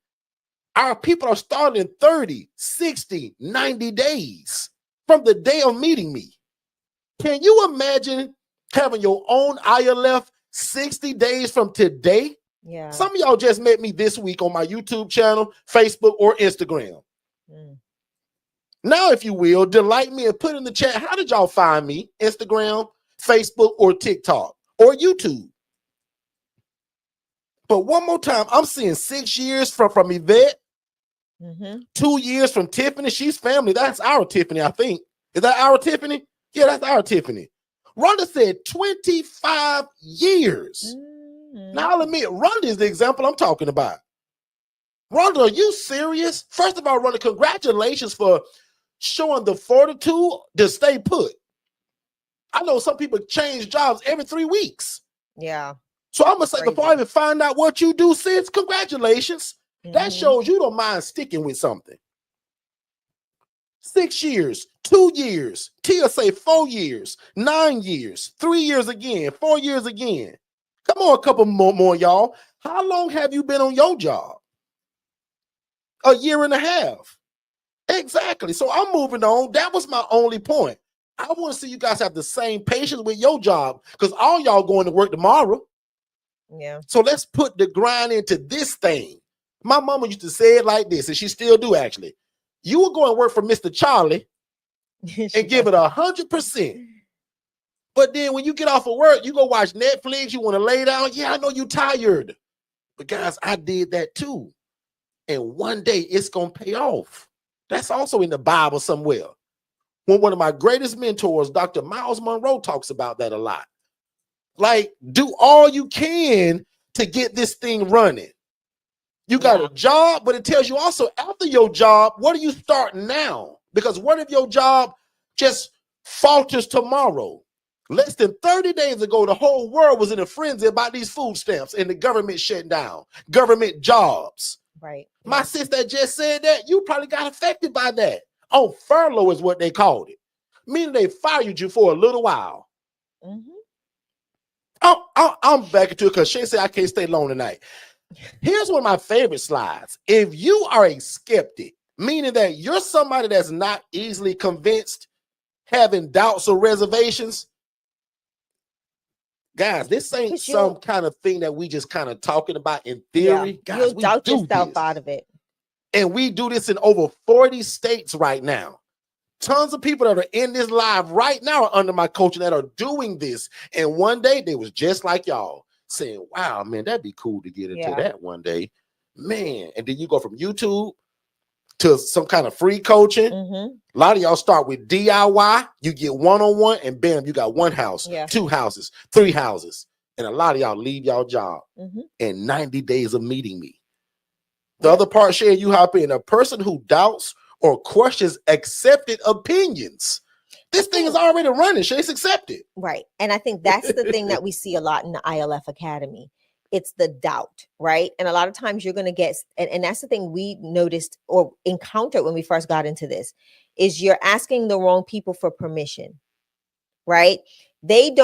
Speaker 1: our people are starting in 30, 60, 90 days from the day of meeting me. Can you imagine having your own ILF 60 days from today?
Speaker 2: Yeah.
Speaker 1: Some of y'all just met me this week on my YouTube channel, Facebook, or Instagram. Now, if you will, delight me and put in the chat, how did y'all find me? Instagram, Facebook, or TikTok, or YouTube? But one more time, I'm seeing 6 years from Yvette, 2 years from Tiffany. She's family. That's our Tiffany, I think. Is that our Tiffany? Yeah, that's our Tiffany. Rhonda said 25 years. Now, I'll admit, Rhonda is the example I'm talking about. Rhonda, are you serious? First of all, Rhonda, congratulations for showing the fortitude to stay put. I know some people change jobs every 3 weeks.
Speaker 2: Yeah.
Speaker 1: So I'm going to say, before I even find out what you do, sis, congratulations. That shows you don't mind sticking with something. 6 years, 2 years, Tia say 4 years, 9 years, 3 years again, 4 years again. Come on, a couple more, y'all. How long have you been on your job? A year and a half. Exactly. So I'm moving on. That was my only point. I want to see you guys have the same patience with your job, because all y'all going to work tomorrow.
Speaker 2: Yeah.
Speaker 1: So let's put the grind into this thing. My mama used to say it like this, and she still do actually. You will go and work for Mr. Charlie and give it 100%. But then when you get off of work, you go watch Netflix, you want to lay down. Yeah, I know you're tired. But guys, I did that too. And one day it's going to pay off. That's also in the Bible somewhere. When one of my greatest mentors, Dr. Miles Monroe, talks about that a lot. Like, do all you can to get this thing running. You got a job, but it tells you also after your job, what do you start now? Because what if your job just falters tomorrow? Less than 30 days ago, the whole world was in a frenzy about these food stamps and the government shutting down, government jobs.
Speaker 2: Right.
Speaker 1: My sister just said that. You probably got affected by that. Oh, furlough is what they called it. Meaning they fired you for a little while. I'm back into it because Shay said I can't stay long tonight. Here's one of my favorite slides. If you are a skeptic, meaning that you're somebody that's not easily convinced, having doubts or reservations, guys, this ain't some kind of thing that we just kind of talking about in theory.
Speaker 2: Yeah.
Speaker 1: Guys,
Speaker 2: you'll doubt yourself out of it.
Speaker 1: And we do this in over 40 states right now. Tons of people that are in this live right now are under my coaching that are doing this. And one day they was just like y'all saying, wow, man, that'd be cool to get into that one day. Man. And then you go from YouTube to some kind of free coaching. A lot of y'all start with DIY. You get one-on-one and bam, you got one house, 2 houses, 3 houses. And a lot of y'all leave y'all job in 90 days of meeting me. The other part, Shay, you hop in, a person who doubts or questions accepted opinions. This thing is already running. Shay's accepted.
Speaker 2: Right. And I think that's the thing that we see a lot in the ILF Academy. It's the doubt, right? And a lot of times you're going to get, and that's the thing we noticed or encountered when we first got into this, is you're asking the wrong people for permission, right? They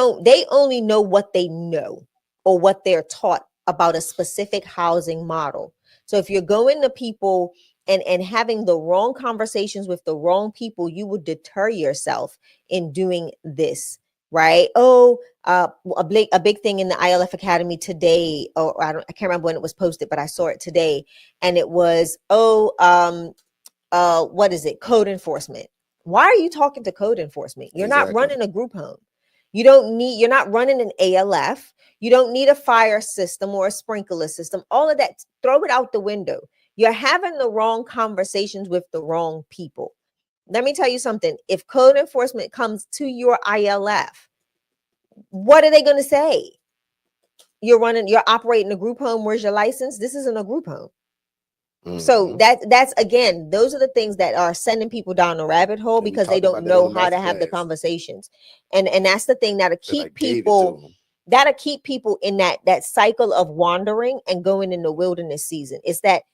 Speaker 2: only know what they know or what they're taught about a specific housing model. So if you're going to people and having the wrong conversations with the wrong people, you would deter yourself in doing this, right? A big thing in the ILF Academy today, or I can't remember when it was posted, but I saw it today, and it was, what is it? Code enforcement. Why are you talking to code enforcement? You're not running a group home. You're not running an ALF. You don't need a fire system or a sprinkler system. All of that, throw it out the window. You're having the wrong conversations with the wrong people. Let me tell you something. If code enforcement comes to your ILF, what are they going to say? You're operating a group home. Where's your license? This isn't a group home. Mm-hmm. So that's again, those are the things that are sending people down a rabbit hole because they don't know how to have the conversations. And that's the thing that'll keep people in that cycle of wandering and going in the wilderness season. It's that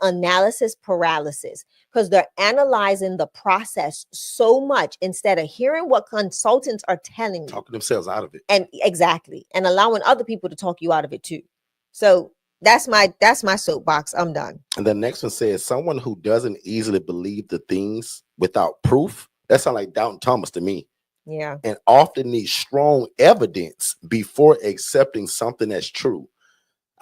Speaker 2: analysis paralysis, because they're analyzing the process so much instead of hearing what consultants are telling you.
Speaker 1: Talking themselves out of it.
Speaker 2: And exactly. And allowing other people to talk you out of it too. So that's my soapbox. I'm done.
Speaker 1: And the next one says, someone who doesn't easily believe the things without proof. That sounds like Doubting Thomas to me.
Speaker 2: Yeah.
Speaker 1: And often needs strong evidence before accepting something that's true.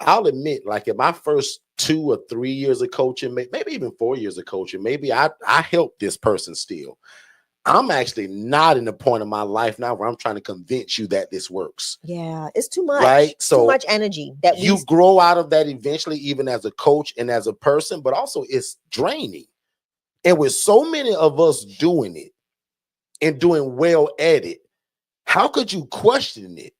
Speaker 1: I'll admit, like in my first 2 or 3 years of coaching, maybe even 4 years of coaching, maybe I helped this person still. I'm actually not in the point of my life now where I'm trying to convince you that this works.
Speaker 2: Yeah, it's too much.
Speaker 1: Right? So
Speaker 2: too much energy that
Speaker 1: you grow out of that eventually, even as a coach and as a person, but also it's draining. And with so many of us doing it and doing well at it, how could you question it?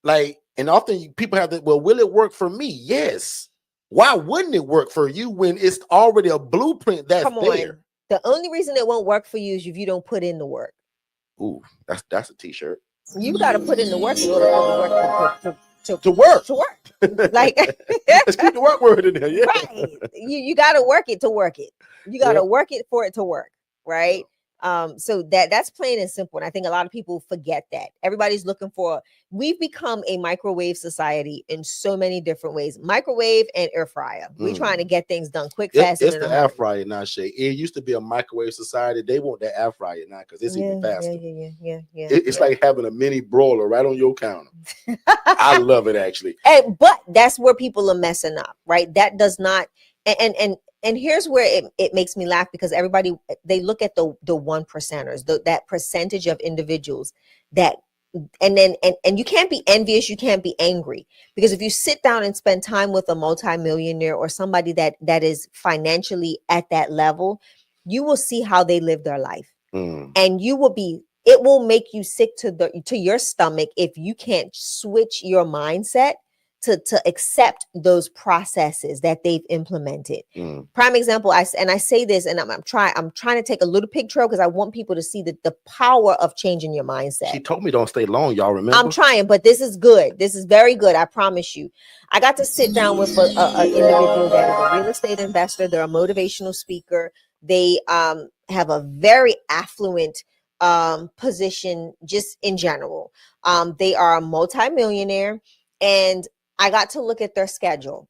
Speaker 1: Like, and often people have that, well, will it work for me? Yes. Why wouldn't it work for you when it's already a blueprint that's there?
Speaker 2: The only reason it won't work for you is if you don't put in the work.
Speaker 1: Ooh, that's a t-shirt.
Speaker 2: You got to put in the work in order for the work
Speaker 1: to work.
Speaker 2: To work. Like,
Speaker 1: let's keep the work word in there. Yeah.
Speaker 2: Right. You got to work it to work it. You got to work it for it to work. Right. So that's plain and simple. And I think a lot of people forget that. Everybody's looking for, we've become a microwave society in so many different ways. Microwave and air fryer. We're trying to get things done quick, fast.
Speaker 1: It's the air fryer now, Shay. It used to be a microwave society. They want that air fryer now because it's even faster.
Speaker 2: Yeah.
Speaker 1: It's like having a mini broiler right on your counter. I love it actually.
Speaker 2: But that's where people are messing up, right? That does not, and here's where it makes me laugh, because everybody, they look at the 1%ers, that percentage of individuals that, and you can't be envious, you can't be angry, because if you sit down and spend time with a multimillionaire or somebody that is financially at that level, you will see how they live their life. And it will make you sick to your stomach if you can't switch your mindset to accept those processes that they've implemented. Prime example, I say this, and I'm trying to take a little pig trail because I want people to see the power of changing your mindset.
Speaker 1: She told me don't stay long, y'all remember?
Speaker 2: I'm trying, but this is good. This is very good. I promise you. I got to sit down with an individual that is a real estate investor. They're a motivational speaker. They have a very affluent position just in general. They are a multimillionaire, and I got to look at their schedule.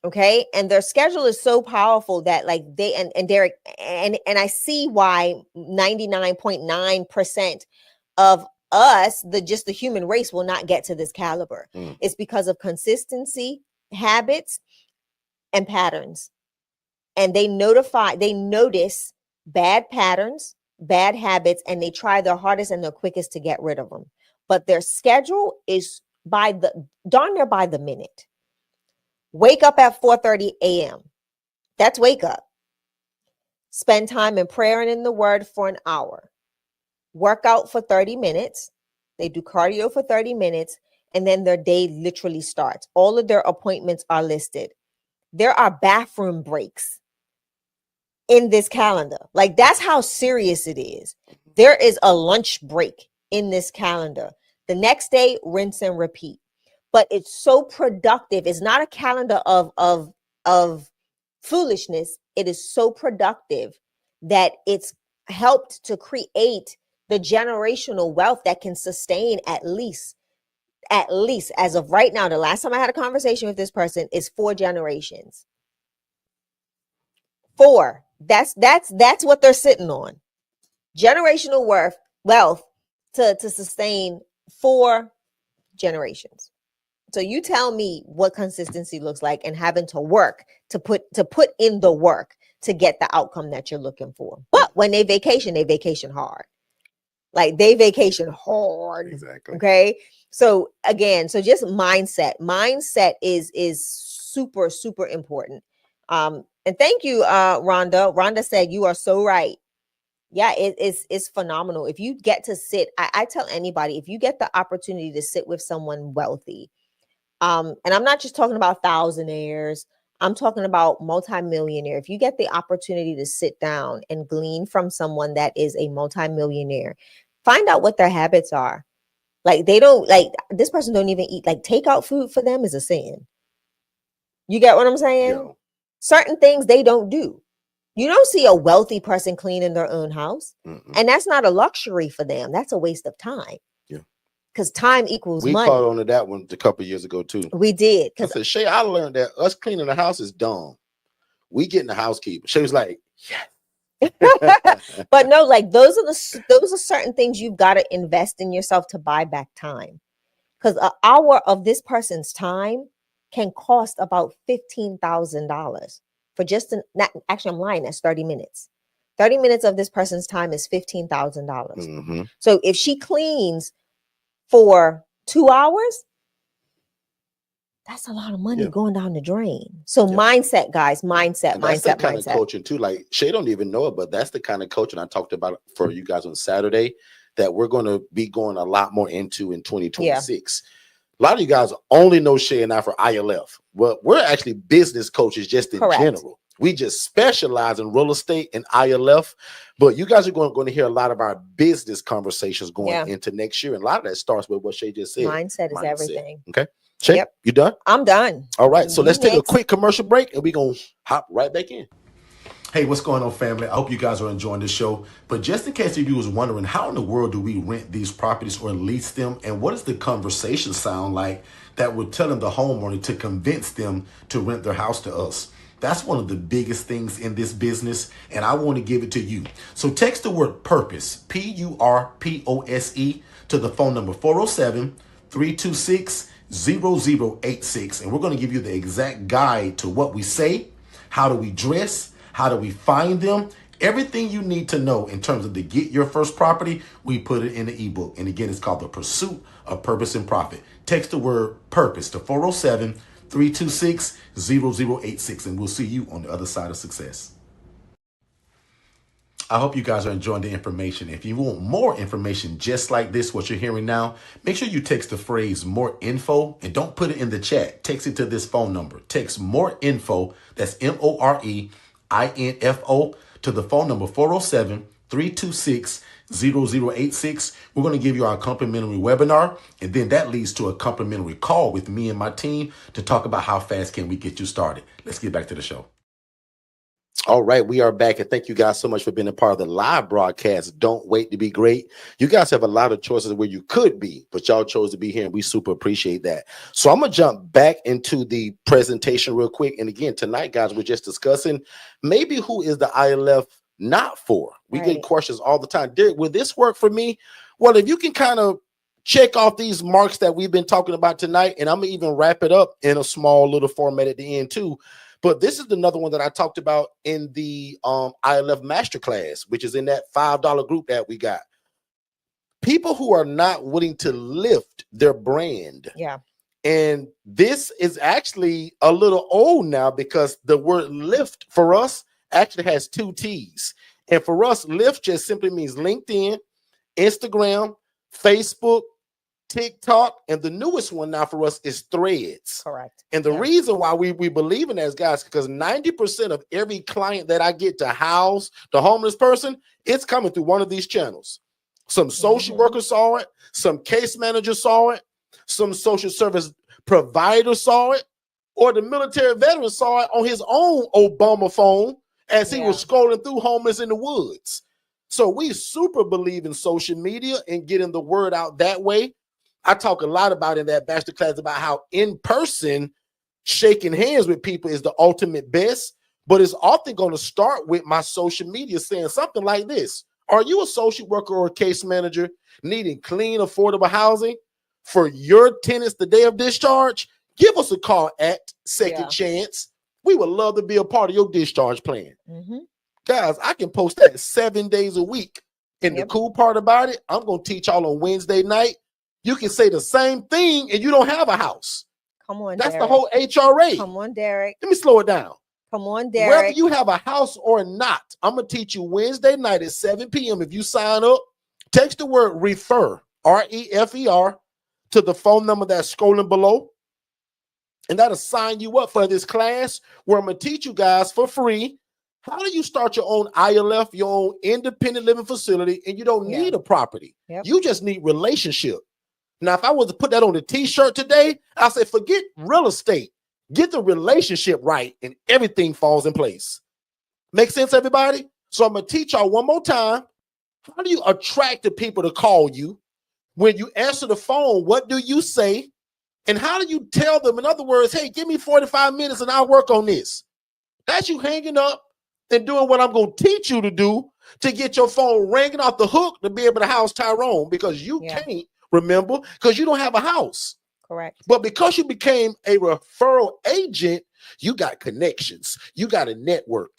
Speaker 2: Okay. And their schedule is so powerful that like they, and Derek, and I see why 99.9% of us, the human race, will not get to this caliber. It's because of consistency, habits, and patterns. And they notice bad patterns, bad habits, and they try their hardest and their quickest to get rid of them. But their schedule is darn near by the minute. Wake up at 4:30 a.m. That's wake up. Spend time in prayer and in the word for an hour. Work out for 30 minutes. They do cardio for 30 minutes, and then their day literally starts. All of their appointments are listed. there are bathroom breaks in this calendar. Like, that's how serious it is. There is a lunch break in this calendar. The next day, rinse and repeat. But it's so productive. It's not a calendar of foolishness. It is so productive that it's helped to create the generational wealth that can sustain at least as of right now. The last time I had a conversation with this person is 4 generations. 4. That's what they're sitting on. Generational wealth to sustain 4 generations. So you tell me what consistency looks like, and having to work to put in the work to get the outcome that you're looking for. But when they vacation hard. Like, they vacation hard.
Speaker 1: Exactly.
Speaker 2: Okay. So again, just mindset. Mindset is super, super important. And thank you, Rhonda. Rhonda said, you are so right. Yeah, it's phenomenal. If you get to sit, I tell anybody, if you get the opportunity to sit with someone wealthy, and I'm not just talking about thousandaires, I'm talking about multimillionaire. If you get the opportunity to sit down and glean from someone that is a multimillionaire, find out what their habits are. Like, they don't, like, this person don't even eat, like, takeout food for them is a sin. You get what I'm saying?
Speaker 1: Yeah.
Speaker 2: Certain things they don't do. You don't see a wealthy person cleaning their own house.
Speaker 1: Mm-mm.
Speaker 2: And that's not a luxury for them. That's a waste of time.
Speaker 1: Yeah.
Speaker 2: Because time equals
Speaker 1: we
Speaker 2: money.
Speaker 1: caught on to that one a couple of years ago too.
Speaker 2: We did.
Speaker 1: I said, Shay, I learned that us cleaning the house is dumb. We getting the housekeeper. She was like, yeah.
Speaker 2: But no, like, those are certain things you've got to invest in yourself to buy back time. Because an hour of this person's time can cost about $15,000 for just actually, I'm lying. That's 30 minutes. 30 minutes of this person's time is $15,000.
Speaker 1: Mm-hmm.
Speaker 2: So if she cleans for 2 hours, that's a lot of money going down the drain. So mindset, guys, mindset.
Speaker 1: That's the kind of coaching too. Like, Shay don't even know it, but that's the kind of coaching I talked about for you guys on Saturday that we're going to be going a lot more into in 2026. A lot of you guys only know Shay and I for ILF. Well, we're actually business coaches just in general. We just specialize in real estate and ILF, but you guys are going to hear a lot of our business conversations going into next year. And a lot of that starts with what Shay just said.
Speaker 2: Mindset is everything.
Speaker 1: Okay. Shay, you done?
Speaker 2: I'm done.
Speaker 1: All right. So let's take a quick commercial break and we're going to hop right back in. Hey, what's going on, family? I hope you guys are enjoying this show. But just in case you was wondering, how in the world do we rent these properties or lease them? And what does the conversation sound like that we're telling the homeowner to convince them to rent their house to us? That's one of the biggest things in this business, and I want to give it to you. So text the word PURPOSE, PURPOSE, to the phone number 407-326-0086. And we're going to give you the exact guide to what we say, how do we dress, how do we find them, everything you need to know in terms of to get your first property. We put it in the ebook. And again, it's called The Pursuit of Purpose and Profit. Text the word PURPOSE to 407-326-0086, and we'll see you on the other side of success. I hope you guys are enjoying the information. If you want more information just like this, what you're hearing now, make sure you text the phrase more info and don't put it in the chat. Text it to this phone number. Text more info. That's MOREINFO to the phone number 407-326-0086. We're going to give you our complimentary webinar, and then that leads to a complimentary call with me and my team to talk about how fast can we get you started. Let's get back to the show. All right, we are back, and thank you guys so much for being a part of the live broadcast. Don't wait to be great. You guys have a lot of choices where you could be, but y'all chose to be here, and we super appreciate that. So I'm going to jump back into the presentation real quick. And again, tonight, guys, we're just discussing maybe who is the ILF not for. We get questions all the time. Derek, will this work for me? Well, if you can kind of check off these marks that we've been talking about tonight, and I'm going to even wrap it up in a small little format at the end too. But this is another one that I talked about in the ILF Masterclass, which is in that $5 group that we got. People who are not willing to lift their brand.
Speaker 2: Yeah.
Speaker 1: And this is actually a little old now because the word lift for us actually has 2 T's. And for us, lift just simply means LinkedIn, Instagram, Facebook, TikTok, and the newest one now for us is Threads.
Speaker 2: Correct.
Speaker 1: And the reason why we believe in that, guys, because 90% of every client that I get to house the homeless person, it's coming through one of these channels. Some social workers saw it, some case managers saw it, some social service provider saw it, or the military veteran saw it on his own Obama phone as he was scrolling through homeless in the woods. So we super believe in social media and getting the word out that way. I talk a lot about in that bachelor class about how in person shaking hands with people is the ultimate best, but it's often going to start with my social media saying something like this. Are you a social worker or a case manager needing clean, affordable housing for your tenants the day of discharge? Give us a call at Second Chance. We would love to be a part of your discharge plan. Guys, I can post that 7 days a week. And the cool part about it, I'm going to teach y'all on Wednesday night. You can say the same thing and you don't have a house.
Speaker 2: Come on,
Speaker 1: That's
Speaker 2: Derek.
Speaker 1: the whole HRA.
Speaker 2: Come on, Derek.
Speaker 1: Let me slow it down.
Speaker 2: Come on, Derek.
Speaker 1: Whether you have a house or not, I'm going to teach you Wednesday night at 7 p.m. If you sign up, text the word REFER, R-E-F-E-R, to the phone number that's scrolling below. And that'll sign you up for this class where I'm going to teach you guys for free how do you start your own ILF, your own independent living facility, and you don't need a property. You just need relationship. Now, if I was to put that on the t-shirt today, I'll say, forget real estate. Get the relationship right, and everything falls in place. Make sense, everybody? So I'm going to teach y'all one more time. How do you attract the people to call you? When you answer the phone, what do you say? And how do you tell them, in other words, hey, give me 45 minutes and I'll work on this? That's you hanging up and doing what I'm going to teach you to do to get your phone ringing off the hook to be able to house Tyrone, because you can't, remember, because you don't have a house.
Speaker 2: Correct.
Speaker 1: But because you became a referral agent, you got connections. You got a network.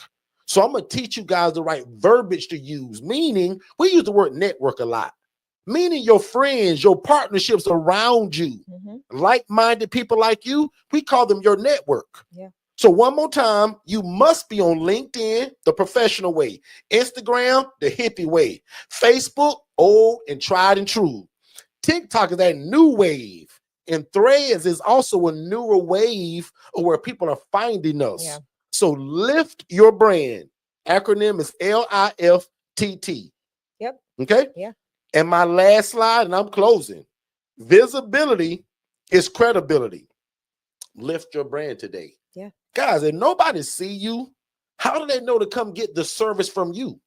Speaker 1: So I'm going to teach you guys the right verbiage to use, meaning we use the word network a lot, meaning your friends, your partnerships around you, like-minded people like you, we call them your network. So one more time, you must be on LinkedIn, the professional way, Instagram, the hippie way, Facebook, old and tried and true. TikTok is that new wave, and Threads is also a newer wave of where people are finding us. So lift your brand. Acronym is LIFTT. Okay? And my last slide, and I'm closing. Visibility is credibility. Lift your brand today. Guys, if nobody see you, how do they know to come get the service from you?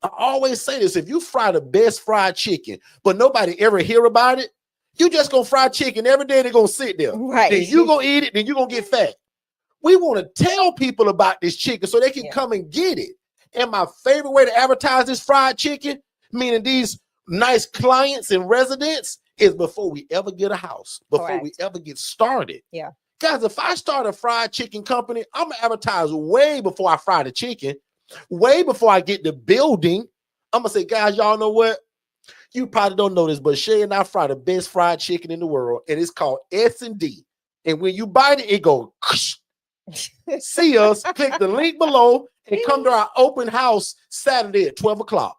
Speaker 1: I always say this, if you fry the best fried chicken, but nobody ever hear about it, you just gonna fry chicken every day, they're gonna sit there. Then you gonna eat it, then you gonna get fat. We want to tell people about this chicken so they can come and get it. And my favorite way to advertise this fried chicken, meaning these nice clients and residents, is before we ever get a house, before we ever get started. Guys, if I start a fried chicken company, I'm gonna advertise way before I fry the chicken, way before I get the building. I'm gonna say, guys, y'all know what? You probably don't know this, but Shay and I fry the best fried chicken in the world, and it's called S&D. And when you bite it, it goes. See us, click the link below, and come to our open house Saturday at 12 o'clock.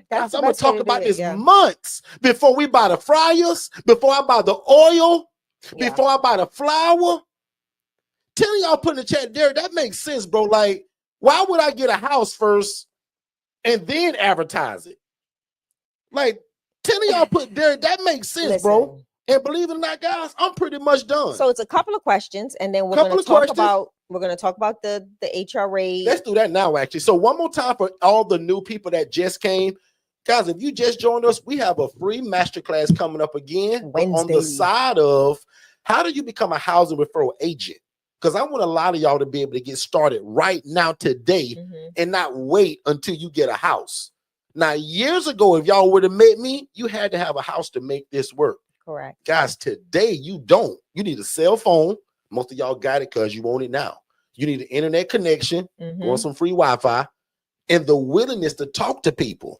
Speaker 2: That's
Speaker 1: I'm gonna talk about this months before we buy the fryers, before I buy the oil. Before I buy the flour. Tell y'all put in the chat, Derek, that makes sense, bro. Like, why would I get a house first and then advertise it? Like, tell y'all put Derek, that makes sense, bro. And believe it or not, guys, I'm pretty much done.
Speaker 2: So it's a couple of questions, and then we're going to talk about the HRA.
Speaker 1: Let's do that now, actually. So one more time for all the new people that just came. Guys, if you just joined us, we have a free masterclass coming up again on the side of how do you become a housing referral agent? Because I want a lot of y'all to be able to get started right now today and not wait until you get a house. Now, years ago, if y'all would have met me, you had to have a house to make this work.
Speaker 2: Correct.
Speaker 1: Guys, today you don't. You need a cell phone. Most of y'all got it because you want it now. You need an internet connection, or some free Wi-Fi, and the willingness to talk to people.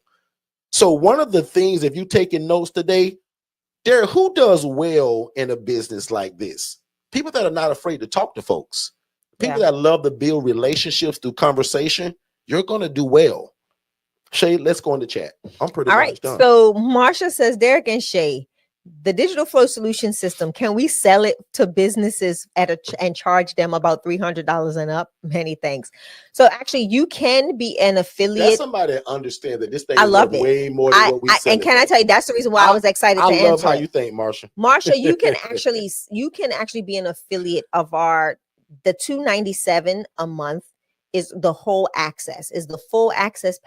Speaker 1: So one of the things, if you're taking notes today, Derek, who does well in a business like this? People that are not afraid to talk to folks. People that love to build relationships through conversation. You're going to do well. Shay, let's go in the chat. I'm pretty much done.
Speaker 2: So Marsha says, Derek and Shay, the digital flow solution system, can we sell it to businesses and charge them about $300 and up? Many thanks. So actually, you can be an affiliate.
Speaker 1: That's somebody that understand that this thing is worth way more than what we sell.
Speaker 2: And can I tell you, that's the reason why I was excited to answer.
Speaker 1: I love how you think, Marsha.
Speaker 2: Marsha, you can actually be an affiliate of the $297 a month is the whole access, is the full access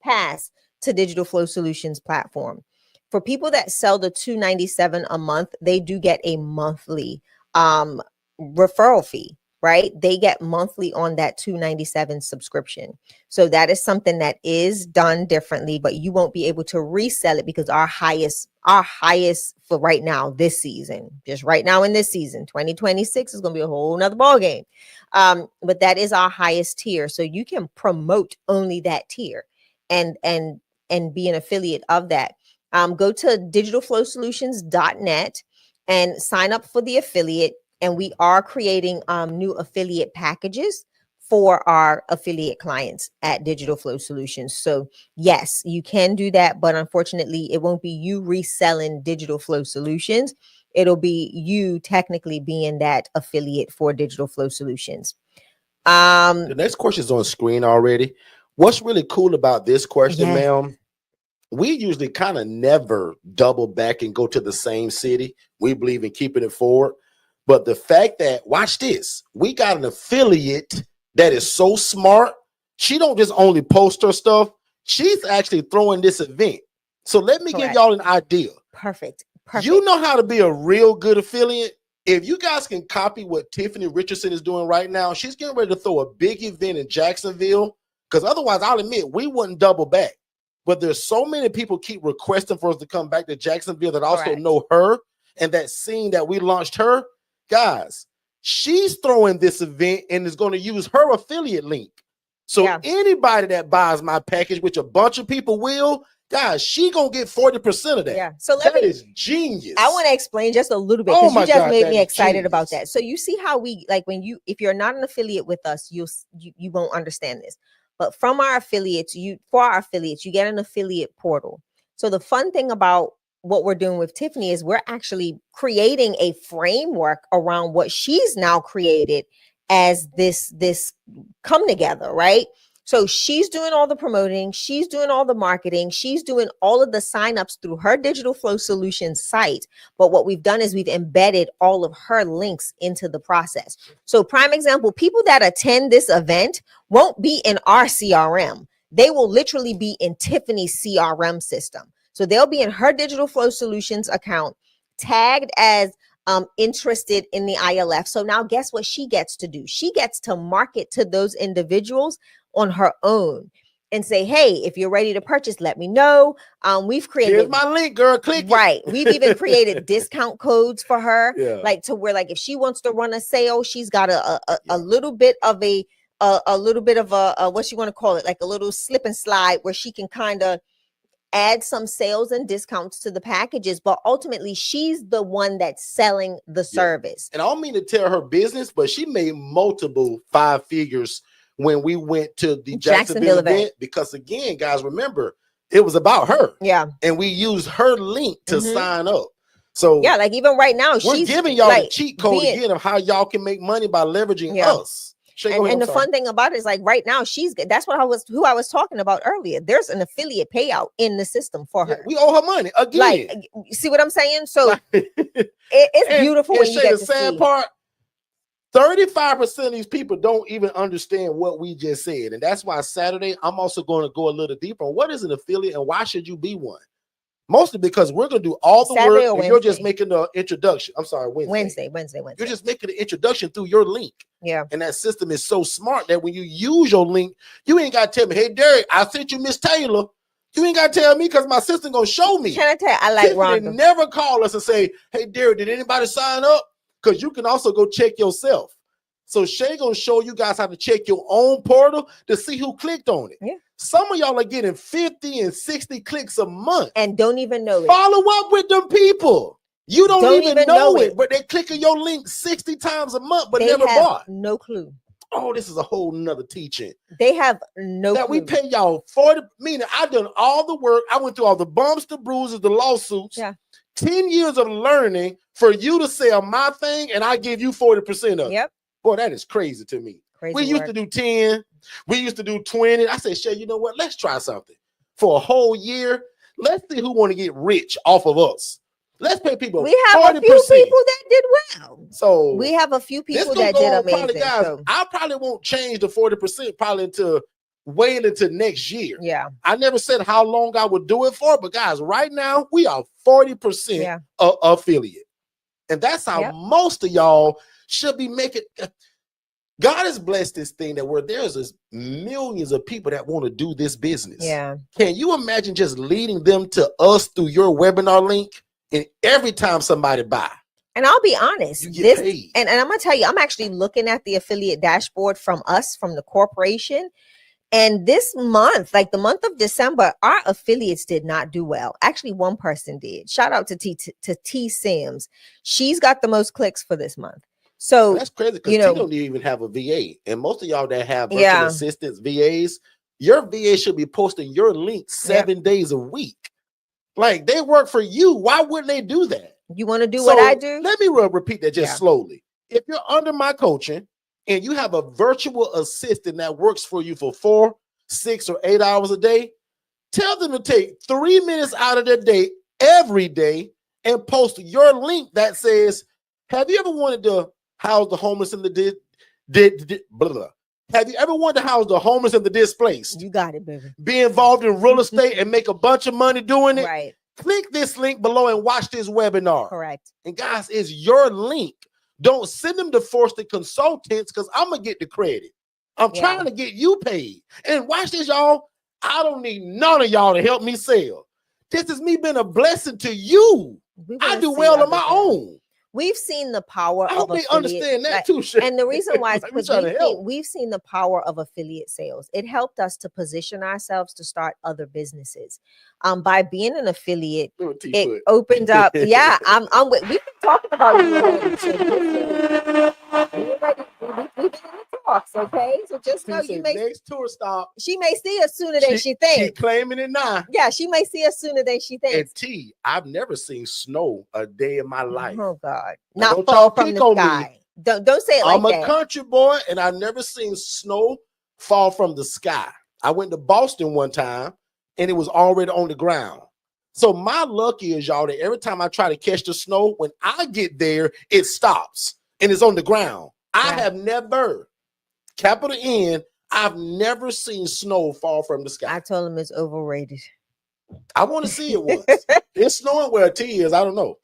Speaker 2: pass to Digital Flow Solutions platform. For people that sell the $297 a month, they do get a monthly referral fee, right? They get monthly on that $297 subscription. So that is something that is done differently, but you won't be able to resell it because our highest for right now, this season, just right now in this season, 2026 is going to be a whole nother ball game. But that is our highest tier. So you can promote only that tier and be an affiliate of that. Go to digitalflowsolutions.net and sign up for the affiliate. And we are creating new affiliate packages for our affiliate clients at Digital Flow Solutions. So yes, you can do that, but unfortunately, it won't be you reselling Digital Flow Solutions. It'll be you technically being that affiliate for Digital Flow Solutions.
Speaker 1: The next question is on screen already. What's really cool about this question, ma'am? We usually kind of never double back and go to the same city. We believe in keeping it forward. But the fact that, watch this, we got an affiliate that is so smart. She don't just only post her stuff. She's actually throwing this event. So let me give y'all an idea.
Speaker 2: Perfect.
Speaker 1: You know how to be a real good affiliate? If you guys can copy what Tiffany Richardson is doing right now, she's getting ready to throw a big event in Jacksonville. Because otherwise, I'll admit, we wouldn't double back. But there's so many people keep requesting for us to come back to Jacksonville that also know her and that scene that we launched her. Guys, she's throwing this event and is going to use her affiliate link. So anybody that buys my package, which a bunch of people will, guys, she going to get 40% of that.
Speaker 2: Yeah. So
Speaker 1: that is genius.
Speaker 2: I want to explain just a little bit because you just made me excited about that. So you see how we, like, if you're not an affiliate with us, you won't understand this. But from our affiliates, for our affiliates, you get an affiliate portal. So the fun thing about what we're doing with Tiffany is we're actually creating a framework around what she's now created as this come together, right? So she's doing all the promoting, she's doing all the marketing, she's doing all of the signups through her Digital Flow Solutions site. But what we've done is we've embedded all of her links into the process. So prime example, people that attend this event won't be in our CRM. They will literally be in Tiffany's CRM system. So they'll be in her Digital Flow Solutions account, tagged as interested in the ILF. So now guess what she gets to do? She gets to market to those individuals on her own and say, hey, if you're ready to purchase, let me know. We've created,
Speaker 1: here's my link, girl, click
Speaker 2: it. We've even created discount codes for her, like to where, like, if she wants to run a sale, she's got a little bit of a what you want to call it, like a little slip and slide where she can kind of add some sales and discounts to the packages, but ultimately she's the one that's selling the service.
Speaker 1: And I don't mean to tell her business, but she made multiple 5 figures when we went to the Jacksonville event, because again, guys, remember, it was about her.
Speaker 2: Yeah.
Speaker 1: And we used her link to sign up. So
Speaker 2: yeah, like even right now,
Speaker 1: we're giving y'all the cheat code again of how y'all can make money by leveraging us.
Speaker 2: And the fun thing about it is, like, right now, that's who I was talking about earlier. There's an affiliate payout in the system for her.
Speaker 1: We owe her money again.
Speaker 2: Like, you see what I'm saying? So it's beautiful when you get to see. The sad part,
Speaker 1: 35% of these people don't even understand what we just said. And that's why Saturday, I'm also going to go a little deeper on what is an affiliate and why should you be one? Mostly because we're going to do all the
Speaker 2: Saturday
Speaker 1: work and you're just making the introduction. I'm sorry,
Speaker 2: Wednesday.
Speaker 1: You're just making the introduction through your link.
Speaker 2: Yeah.
Speaker 1: And that system is so smart that when you use your link, you ain't got to tell me, hey, Derek, I sent you Miss Taylor. You ain't got to tell me because my system going to show me.
Speaker 2: Can I tell you, I like Rhonda.
Speaker 1: Never call us and say, hey, Derek, did anybody sign up? Because you can also go check yourself. So Shay going to show you guys how to check your own portal to see who clicked on it.
Speaker 2: Yeah.
Speaker 1: Some of y'all are getting 50 and 60 clicks a month.
Speaker 2: And don't even know it.
Speaker 1: Follow up with them people. You don't even know it, but they click on your link 60 times a month, but never bought.
Speaker 2: No clue.
Speaker 1: Oh, this is a whole nother teaching.
Speaker 2: They have no clue.
Speaker 1: We pay y'all 40, meaning I done all the work. I went through all the bumps, the bruises, the lawsuits 10 years of learning for you to sell my thing and I give you 40% of it.
Speaker 2: Yep.
Speaker 1: Boy, that is crazy to me. We used to do 10. We used to do 20. I said, Shay, you know what? Let's try something. For a whole year, let's see who want to get rich off of us. Let's pay people.
Speaker 2: We have 40%. A few people that did well.
Speaker 1: So
Speaker 2: we have a few people that did amazing.
Speaker 1: Probably, guys, I probably won't change the 40% probably until wait until next year.
Speaker 2: Yeah.
Speaker 1: I never said how long I would do it for, but guys, right now we are 40% affiliate. And that's how most of y'all should be making. God has blessed this thing that where there's millions of people that want to do this business.
Speaker 2: Yeah.
Speaker 1: Can you imagine just leading them to us through your webinar link? And every time somebody buy,
Speaker 2: and I'll be honest,
Speaker 1: this
Speaker 2: and I'm gonna tell you, I'm actually looking at the affiliate dashboard from the corporation. And this month, like the month of December, our affiliates did not do well. Actually, one person did. Shout out to T Sims. She's got the most clicks for this month. So
Speaker 1: that's crazy because you don't even have a VA. And most of y'all that have virtual assistants, VAs, your VA should be posting your link 7 days a week. Like they work for you. Why wouldn't they do that?
Speaker 2: You want to do what I do?
Speaker 1: Let me repeat that just slowly. If you're under my coaching and you have a virtual assistant that works for you for 4, 6, or 8 hours a day, tell them to take 3 minutes out of their day every day and post your link that says, have you ever wanted to house the homeless in the Have you ever wanted to house the homeless and the displaced?
Speaker 2: You got it, baby.
Speaker 1: Be involved in real estate and make a bunch of money doing it?
Speaker 2: Right.
Speaker 1: Click this link below and watch this webinar.
Speaker 2: Correct.
Speaker 1: And guys, it's your link. Don't send them to Forston Consultants because I'm going to get the credit. I'm trying to get you paid. And watch this, y'all. I don't need none of y'all to help me sell. This is me being a blessing to you. I do well on my own.
Speaker 2: We've seen the power
Speaker 1: of affiliate. I hope they understand that too, Shay.
Speaker 2: And the reason why is because we've seen the power of affiliate sales. It helped us to position ourselves to start other businesses. By being an affiliate, it opened up. We've been talking about it. We've been in the talks, okay? So just know
Speaker 1: next tour stop.
Speaker 2: She may see us sooner than she thinks.
Speaker 1: She's claiming it now.
Speaker 2: Yeah, she may see us sooner than she thinks.
Speaker 1: And T, I've never seen snow a day in my life.
Speaker 2: Oh God. Not fall from the sky. Don't say it like that.
Speaker 1: I'm a country boy and I've never seen snow fall from the sky. I went to Boston one time and it was already on the ground. So my luck is, y'all, that every time I try to catch the snow, when I get there, it stops and it's on the ground. I have never, capital N, I've never seen snow fall from the sky.
Speaker 2: I told him it's overrated.
Speaker 1: I want to see it once. It's snowing where T is. I don't know.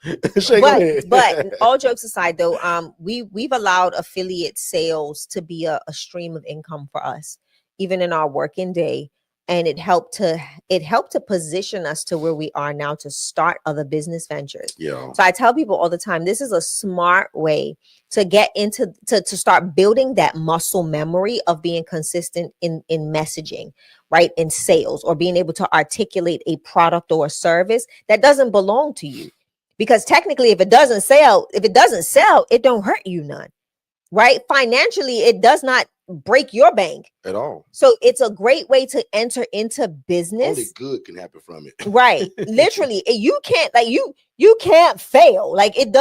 Speaker 2: but all jokes aside, though, we've allowed affiliate sales to be a stream of income for us, even in our working day. And it helped to position us to where we are now to start other business ventures.
Speaker 1: Yeah.
Speaker 2: So I tell people all the time, this is a smart way to get into to start building that muscle memory of being consistent in messaging, right? In sales, or being able to articulate a product or a service that doesn't belong to you. Because technically, if it doesn't sell, it don't hurt you none. Right? Financially, it does not break your bank
Speaker 1: at all.
Speaker 2: So it's a great way to enter into business.
Speaker 1: Only good can happen from it.
Speaker 2: Right. Literally, you can't you can't fail. Like it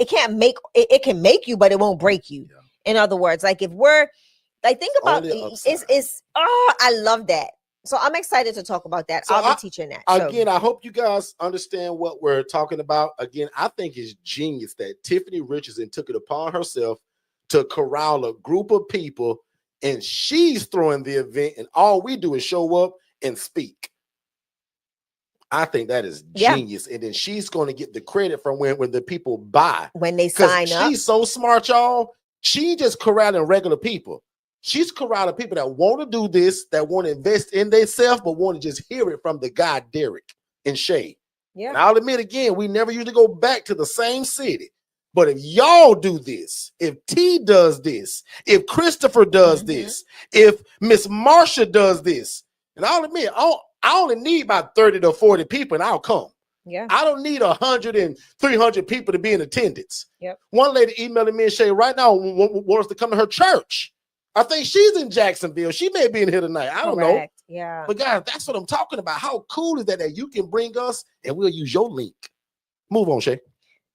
Speaker 2: can't make it can make you, but it won't break you. Yeah. In other words, like if we're like, think about I love that. So I'm excited to talk about that. So I'll be teaching that.
Speaker 1: Again, I hope you guys understand what we're talking about. Again, I think it's genius that Tiffany Richardson took it upon herself to corral a group of people, and she's throwing the event, and all we do is show up and speak. I think that is genius. And then she's going to get the credit from when the people buy.
Speaker 2: When they sign up.
Speaker 1: She's so smart, y'all. She just corralling regular people. She's corralling people that want to do this, that want to invest in themselves, but want to just hear it from the guy, Derek and Shay.
Speaker 2: Yeah.
Speaker 1: And I'll admit again, we never usually go back to the same city. But if y'all do this, if T does this, if Christopher does this, if Miss Marsha does this, and I'll admit, I only need about 30 to 40 people and I'll come.
Speaker 2: Yeah.
Speaker 1: I don't need 100 and 300 people to be in attendance.
Speaker 2: Yep.
Speaker 1: One lady emailing me and Shay right now wants to come to her church. I think she's in Jacksonville. She may be in here tonight. I don't know.
Speaker 2: Yeah.
Speaker 1: But guys, that's what I'm talking about. How cool is that you can bring us and we'll use your link. Move on, Shay.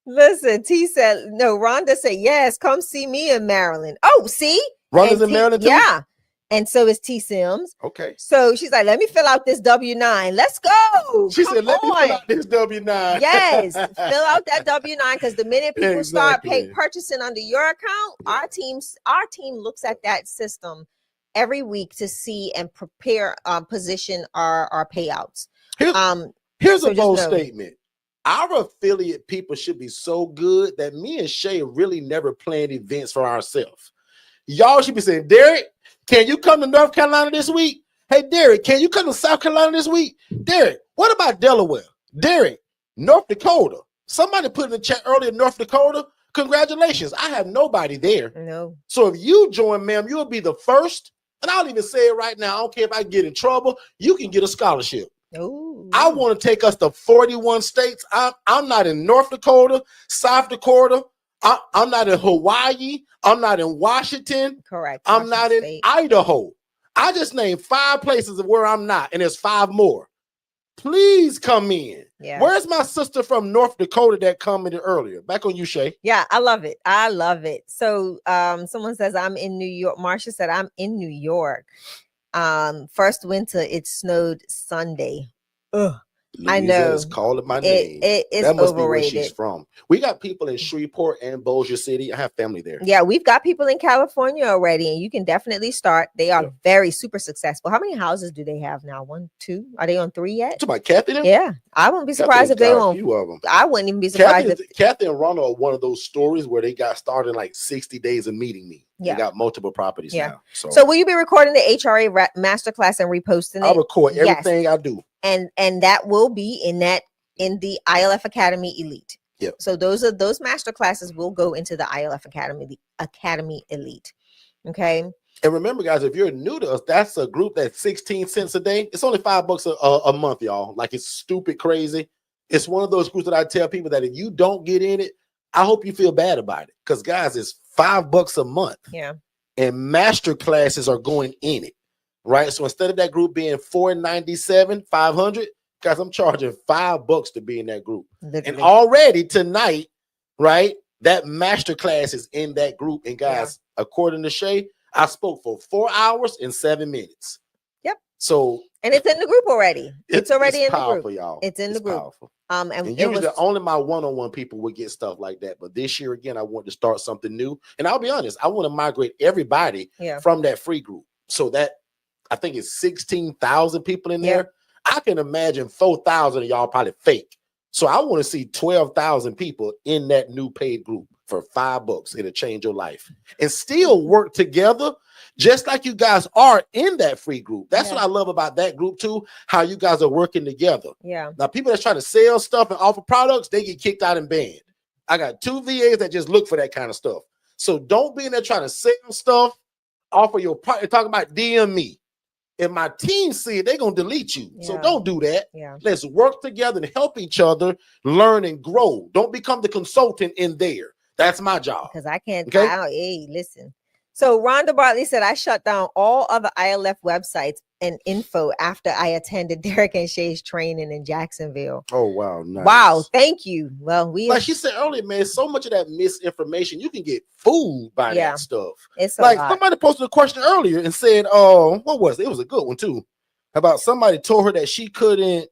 Speaker 2: Listen, T said, no, Rhonda said, yes, come see me in Maryland. Oh, see?
Speaker 1: Rhonda's in Maryland too?
Speaker 2: Yeah. And so is T Sims.
Speaker 1: Okay.
Speaker 2: So she's like, let me fill out this W-9. Let's go.
Speaker 1: She said, let me fill out this W-9.
Speaker 2: Yes. Fill out that W-9, because the minute people start purchasing under your account, our team looks at that system every week to see and prepare, position our payouts.
Speaker 1: Here's a bold statement. Our affiliate people should be so good that me and Shay really never planned events for ourselves. Y'all should be saying, Derek, can you come to North Carolina this week? Hey, Derek, can you come to South Carolina this week? Derek, what about Delaware? Derek, North Dakota. Somebody put in the chat earlier, North Dakota. Congratulations. I have nobody there.
Speaker 2: No.
Speaker 1: So if you join, ma'am, you'll be the first. And I'll even say it right now. I don't care if I get in trouble. You can get a scholarship.
Speaker 2: Ooh.
Speaker 1: I want to take us to 41 states. I'm not in North Dakota, South Dakota. I'm not in Hawaii. I'm not in Washington.
Speaker 2: Correct.
Speaker 1: I'm not in Idaho. I just named 5 places of where I'm not, and there's 5 more. Please come in.
Speaker 2: Yeah.
Speaker 1: Where's my sister from North Dakota that commented earlier? Back on you, Shay.
Speaker 2: Yeah, I love it. I love it. So someone says I'm in New York. Marsha said I'm in New York. First winter, it snowed Sunday. Ugh.
Speaker 1: Louisa
Speaker 2: I know.
Speaker 1: is calling my name.
Speaker 2: It is
Speaker 1: that must
Speaker 2: overrated.
Speaker 1: Be where she's from. We got people in Shreveport and Bossier City. I have family there.
Speaker 2: Yeah, we've got people in California already, and you can definitely start. They are very super successful. How many houses do they have now? 1, 2? Are they on 3 yet?
Speaker 1: To my Kathy? Then?
Speaker 2: Yeah, I wouldn't be surprised if they on.
Speaker 1: Few of them.
Speaker 2: I wouldn't even be surprised.
Speaker 1: Kathy and Ronald are one of those stories where they got started in like 60 days of meeting me. Yeah. They got multiple properties now.
Speaker 2: So will you be recording the HRA masterclass and reposting it?
Speaker 1: I'll record everything I do.
Speaker 2: And that will be in the ILF Academy Elite.
Speaker 1: Yeah.
Speaker 2: So those master classes will go into the ILF Academy Elite. Okay.
Speaker 1: And remember, guys, if you're new to us, that's a group that's 16 cents a day. It's only $5 a month, y'all. Like, it's stupid crazy. It's one of those groups that I tell people that if you don't get in it, I hope you feel bad about it. Because guys, it's $5 a month.
Speaker 2: Yeah.
Speaker 1: And master classes are going in it. Right. So instead of that group being $497, $500, guys, I'm charging $5 to be in that group. Literally. And already tonight, right, that master class is in that group. And guys, according to Shay, I spoke for 4 hours and 7 minutes.
Speaker 2: Yep.
Speaker 1: So,
Speaker 2: and it's in the group already. It's already in the group,
Speaker 1: y'all.
Speaker 2: It's in the group.
Speaker 1: Powerful.
Speaker 2: And
Speaker 1: usually only my one-on-one people would get stuff like that. But this year, again, I want to start something new. And I'll be honest, I want to migrate everybody from that free group. So that I think it's 16,000 people in there. I can imagine 4,000 of y'all probably fake. So I want to see 12,000 people in that new paid group for $5. It'll change your life and still work together just like you guys are in that free group. That's what I love about that group too, how you guys are working together.
Speaker 2: Yeah.
Speaker 1: Now, people that's trying to sell stuff and offer products, they get kicked out and banned. I got 2 VAs that just look for that kind of stuff. So don't be in there trying to sell stuff, offer your product, talking about DM me. If my team see it, they're going to delete you. So don't do that. Let's work together and help each other learn and grow. Don't become the consultant in there. That's my job.
Speaker 2: Because I can't. Okay? Hey, listen. So Rhonda Bartley said, I shut down all other ILF websites and info after I attended Derek and Shay's training in Jacksonville.
Speaker 1: Oh, wow. Nice.
Speaker 2: Wow. Thank you. Well,
Speaker 1: like she said earlier, man, so much of that misinformation, you can get fooled by that stuff.
Speaker 2: It's
Speaker 1: like somebody posted a question earlier and said, what was it? It was a good one too. About somebody told her that she couldn't,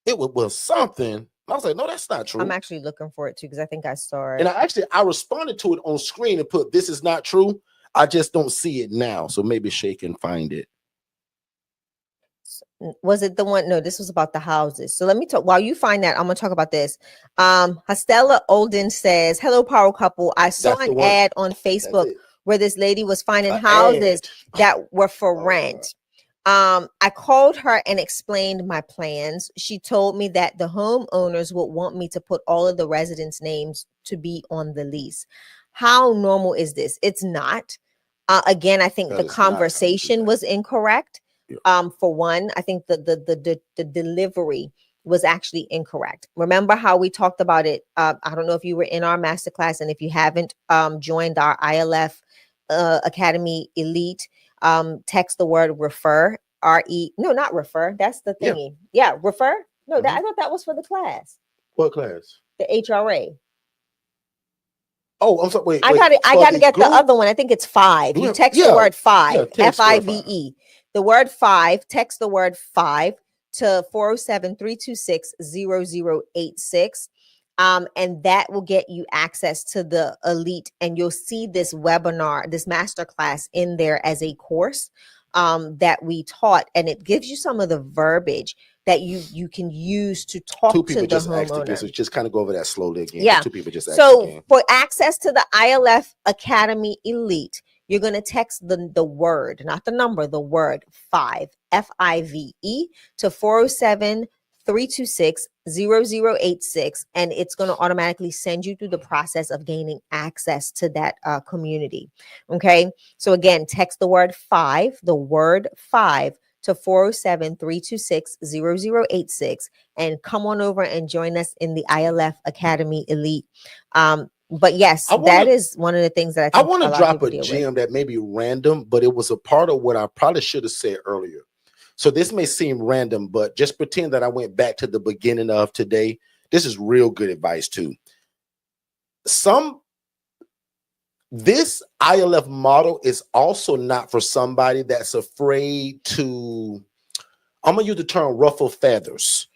Speaker 1: it was something. I was like, no, that's not true.
Speaker 2: I'm actually looking for it too, because I think I saw it.
Speaker 1: And I responded to it on screen and put, this is not true. I just don't see it now. So maybe Shay can find it.
Speaker 2: Was it the one? No, this was about the houses. So let me talk while you find that. I'm gonna talk about this. Hastella Olden says, hello, power couple. I saw an ad on Facebook where this lady was finding houses that were for rent. I called her and explained my plans. She told me that the homeowners would want me to put all of the residents' names to be on the lease. How normal is this? It's not. Again, I think the conversation was incorrect. For one, I think the delivery was actually incorrect. Remember how we talked about it? I don't know if you were in our masterclass, and if you haven't joined our ILF Academy Elite, text the word refer, no, not refer. That's the thingy. Yeah, refer. No, I thought that was for the class.
Speaker 1: What class?
Speaker 2: The HRA.
Speaker 1: Oh, I'm sorry. Wait,
Speaker 2: I gotta get the other one. I think it's 5. You text the word 5, FIVE. The word 5, text the word 5 to 407-326-0086. And that will get you access to the elite, and you'll see this webinar, this masterclass in there as a course that we taught, and it gives you some of the verbiage that you can use to talk to the homeowner.
Speaker 1: So just kind of go over that slowly again.
Speaker 2: Yeah.
Speaker 1: 2 people just asked
Speaker 2: so for access to the ILF Academy Elite, you're going to text the word, not the number, the word 5, FIVE, to 407-326-0086, and it's going to automatically send you through the process of gaining access to that community. Okay. So again, text the word 5, the word 5, to 407-326-0086, and come on over and join us in the ILF Academy Elite. But yes, that is one of the things that I
Speaker 1: want to drop a gem that may be random, but it was a part of what I probably should have said earlier. So this may seem random, but just pretend that I went back to the beginning of today. This is real good advice too. This ILF model is also not for somebody that's afraid to, I'm going to use the term ruffle feathers.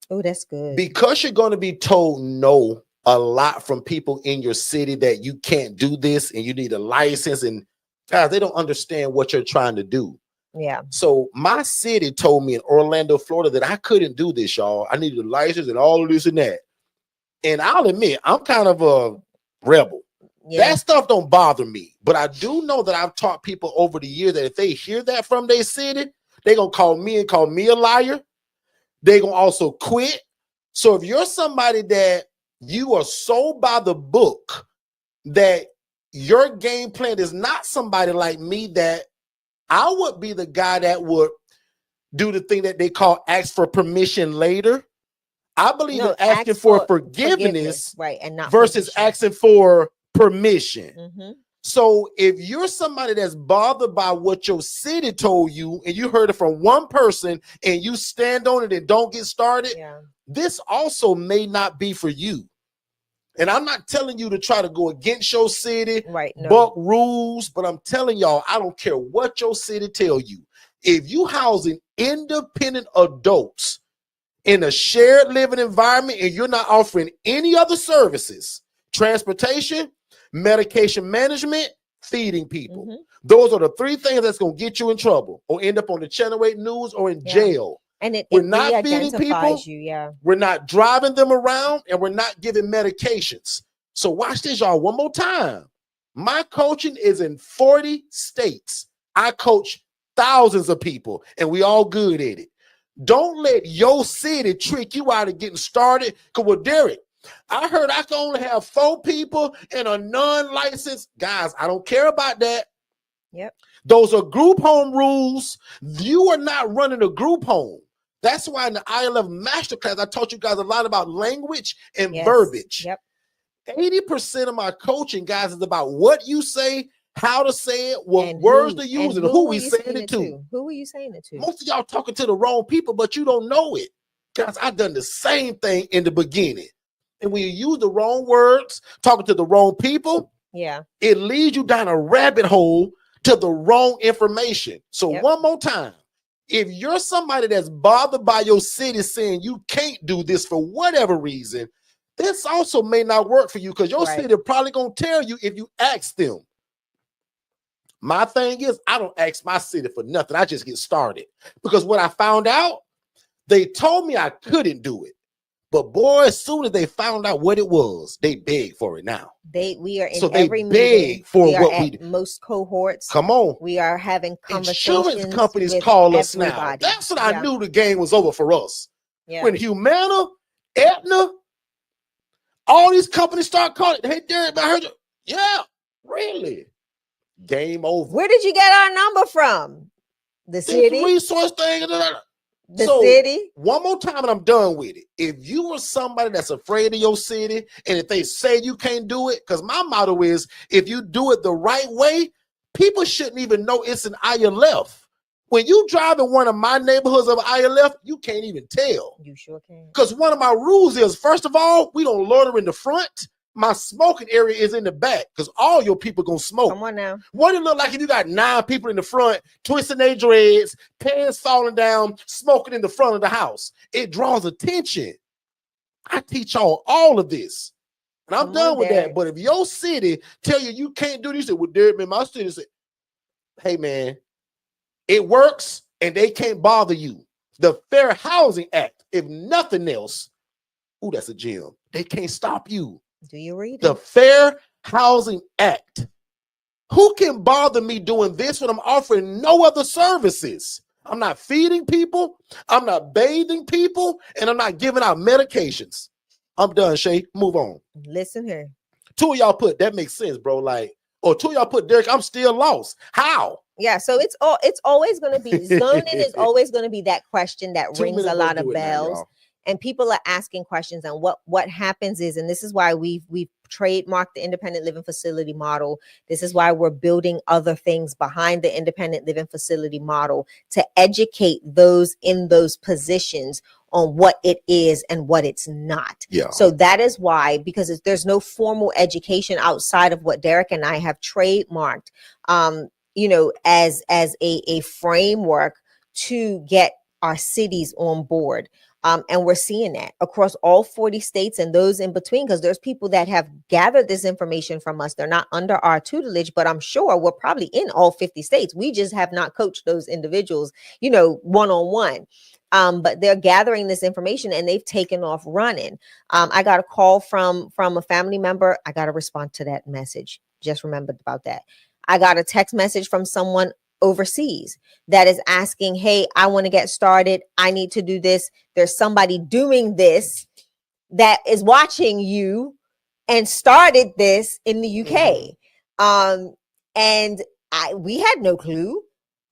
Speaker 2: Oh, that's good.
Speaker 1: Because you're going to be told no a lot from people in your city that you can't do this and you need a license, and guys, they don't understand what you're trying to do.
Speaker 2: Yeah.
Speaker 1: So my city told me in Orlando, Florida, that I couldn't do this, y'all. I needed a license and all of this and that. And I'll admit, I'm kind of a rebel. Yeah. That stuff don't bother me, but I do know that I've taught people over the years that if they hear that from their city, they're gonna call me a liar. They're gonna also quit. So if you're somebody that you are so by the book that your game plan is not somebody like me, that I would be the guy that would do the thing that they call ask for permission later. I believe in asking for forgiveness,
Speaker 2: right, and not
Speaker 1: versus
Speaker 2: permission.
Speaker 1: asking for permission. Mm-hmm. So if you're somebody that's bothered by what your city told you and you heard it from one person and you stand on it and don't get started, this also may not be for you. And I'm not telling you to try to go against your city,
Speaker 2: right?
Speaker 1: Buck rules, but I'm telling y'all, I don't care what your city tell you. If you housing independent adults in a shared living environment and you're not offering any other services, transportation, medication management, feeding people. Mm-hmm. Those are the 3 things that's going to get you in trouble or end up on the Channel 8 News or in jail.
Speaker 2: And
Speaker 1: we're not feeding people. We're not driving them around, and we're not giving medications. So watch this, y'all, one more time. My coaching is in 40 states. I coach thousands of people, and we all good at it. Don't let your city trick you out of getting started. Because with Derek, I heard I can only have 4 people and a non-licensed. Guys, I don't care about that.
Speaker 2: Yep.
Speaker 1: Those are group home rules. You are not running a group home. That's why in the ILF Masterclass, I taught you guys a lot about language and verbiage.
Speaker 2: Yep.
Speaker 1: 80% of my coaching, guys, is about what you say, how to say it, what words to use, and who we saying it to.
Speaker 2: Who are you saying it to?
Speaker 1: Most of y'all talking to the wrong people, but you don't know it. Guys, I've done the same thing in the beginning. And when you use the wrong words, talking to the wrong people, it leads you down a rabbit hole to the wrong information. So one more time, if you're somebody that's bothered by your city saying you can't do this for whatever reason, this also may not work for you, because your city probably gonna tell you if you ask them. My thing is, I don't ask my city for nothing. I just get started, because what I found out, they told me I couldn't do it. But boy, as soon as they found out what it was, they begged for it now.
Speaker 2: We are in every meeting. We are at most cohorts.
Speaker 1: Come on.
Speaker 2: We are having conversations.
Speaker 1: Insurance companies call us now. That's when I knew the game was over for us. Yeah. When Humana, Aetna, all these companies start calling, hey, Derek, I heard you. Yeah, really? Game over.
Speaker 2: Where did you get our number from? The city?
Speaker 1: Resource thing.
Speaker 2: The city.
Speaker 1: One more time and I'm done with it. If you are somebody that's afraid of your city, and if they say you can't do it, because my motto is, if you do it the right way, people shouldn't even know it's an ILF. When you drive in one of my neighborhoods of ILF, you can't even tell.
Speaker 2: You sure can.
Speaker 1: Because one of my rules is, first of all, we don't loiter in the front. My smoking area is in the back because all your people gonna smoke.
Speaker 2: Come on now.
Speaker 1: What it look like if you got 9 people in the front, twisting their dreads, pants falling down, smoking in the front of the house? It draws attention. I teach y'all all of this. And I'm done with that. But if your city tell you can't do this, say, well, Derek, man, my city say, hey, man, it works and they can't bother you. The Fair Housing Act, if nothing else, ooh, that's a gem. They can't stop you.
Speaker 2: Do you read it?
Speaker 1: The Fair Housing Act. Who can bother me doing this when I'm offering no other services? I'm not feeding people, I'm not bathing people, and I'm not giving out medications. I'm done, Shay. Move on.
Speaker 2: Listen here.
Speaker 1: 2 of y'all put, that makes sense, bro. Like, or 2 of y'all put, Derek, I'm still lost. How?
Speaker 2: Yeah, so it's always going to be, zoning is always going to be that question that rings a lot of bells. And people are asking questions, and what happens is, and this is why we've trademarked the independent living facility model. This is why we're building other things behind the independent living facility model to educate those in those positions on what it is and what it's not.
Speaker 1: Yeah.
Speaker 2: So that is why, because there's no formal education outside of what Derek and I have trademarked, as a framework to get our cities on board. And we're seeing that across all 40 states and those in between, because there's people that have gathered this information from us. They're not under our tutelage, but I'm sure we're probably in all 50 states. We just have not coached those individuals, one-on-one. But they're gathering this information and they've taken off running. I got a call from a family member. I got to respond to that message. Just remembered about that. I got a text message from someone overseas that is asking, hey, I want to get started. I need to do this. There's somebody doing this that is watching you and started this in the UK. And we had no clue,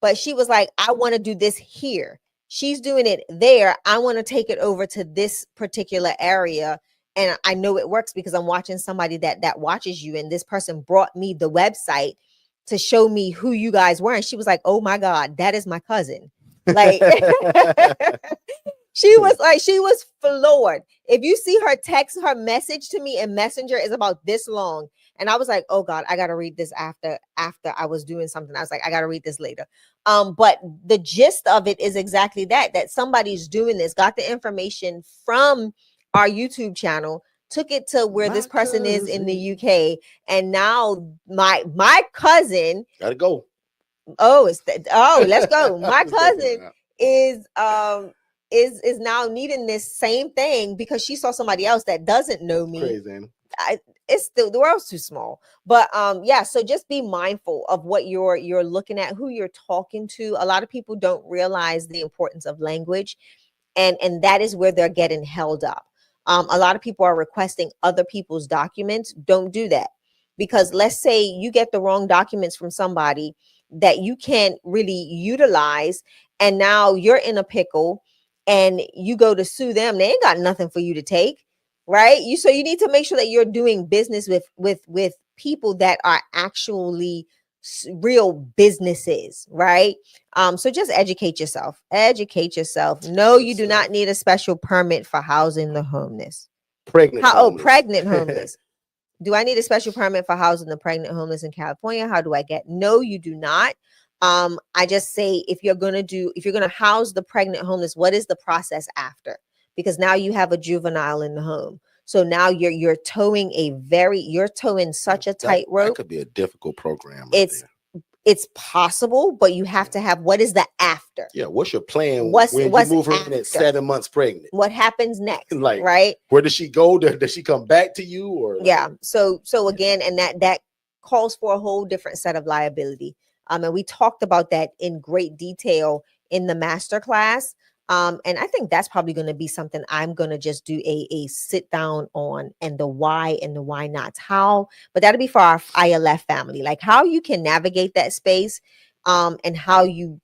Speaker 2: but she was like, I want to do this here. She's doing it there. I want to take it over to this particular area. And I know it works because I'm watching somebody that watches you. And this person brought me the website to show me who you guys were. And she was like, oh my God, that is my cousin. Like, she was floored. If you see her message to me in Messenger is about this long. And I was like, oh God, I got to read this after I was doing something. I was like, I got to read this later. But the gist of it is exactly that somebody's doing this, got the information from our YouTube channel, took it to where this person is in the UK, and now my cousin
Speaker 1: gotta go.
Speaker 2: Let's go. My cousin is now needing this same thing because she saw somebody else that doesn't know me.
Speaker 1: Crazy.
Speaker 2: It's still, the world's too small, but so just be mindful of what you're looking at, who you're talking to. A lot of people don't realize the importance of language, and that is where they're getting held up. A lot of people are requesting other people's documents. Don't do that, because let's say you get the wrong documents from somebody that you can't really utilize, and now you're in a pickle and you go to sue them. They ain't got nothing for you to take, right? So you need to make sure that you're doing business with people that are actually real businesses, right? So just educate yourself. No, you do not need a special permit for housing the homeless.
Speaker 1: Pregnant
Speaker 2: homeless. Do I need a special permit for housing the pregnant homeless in California? How do I get? No, you do not. I just say, if you're going to house the pregnant homeless, what is the process after? Because now you have a juvenile in the home. So now you're towing such a tightrope.
Speaker 1: That could be a difficult program.
Speaker 2: It's possible, but you have to have, what is the after?
Speaker 1: Yeah, what's your plan when you move her in at 7 months pregnant?
Speaker 2: What happens next?
Speaker 1: Like,
Speaker 2: right?
Speaker 1: Where does she go? Does she come back to you? Or
Speaker 2: yeah. So again, and that calls for a whole different set of liability. And we talked about that in great detail in the masterclass. And I think that's probably going to be something I'm going to just do a sit down on, and the why and the why nots. But that'll be for our ILF family, like how you can navigate that space, and how you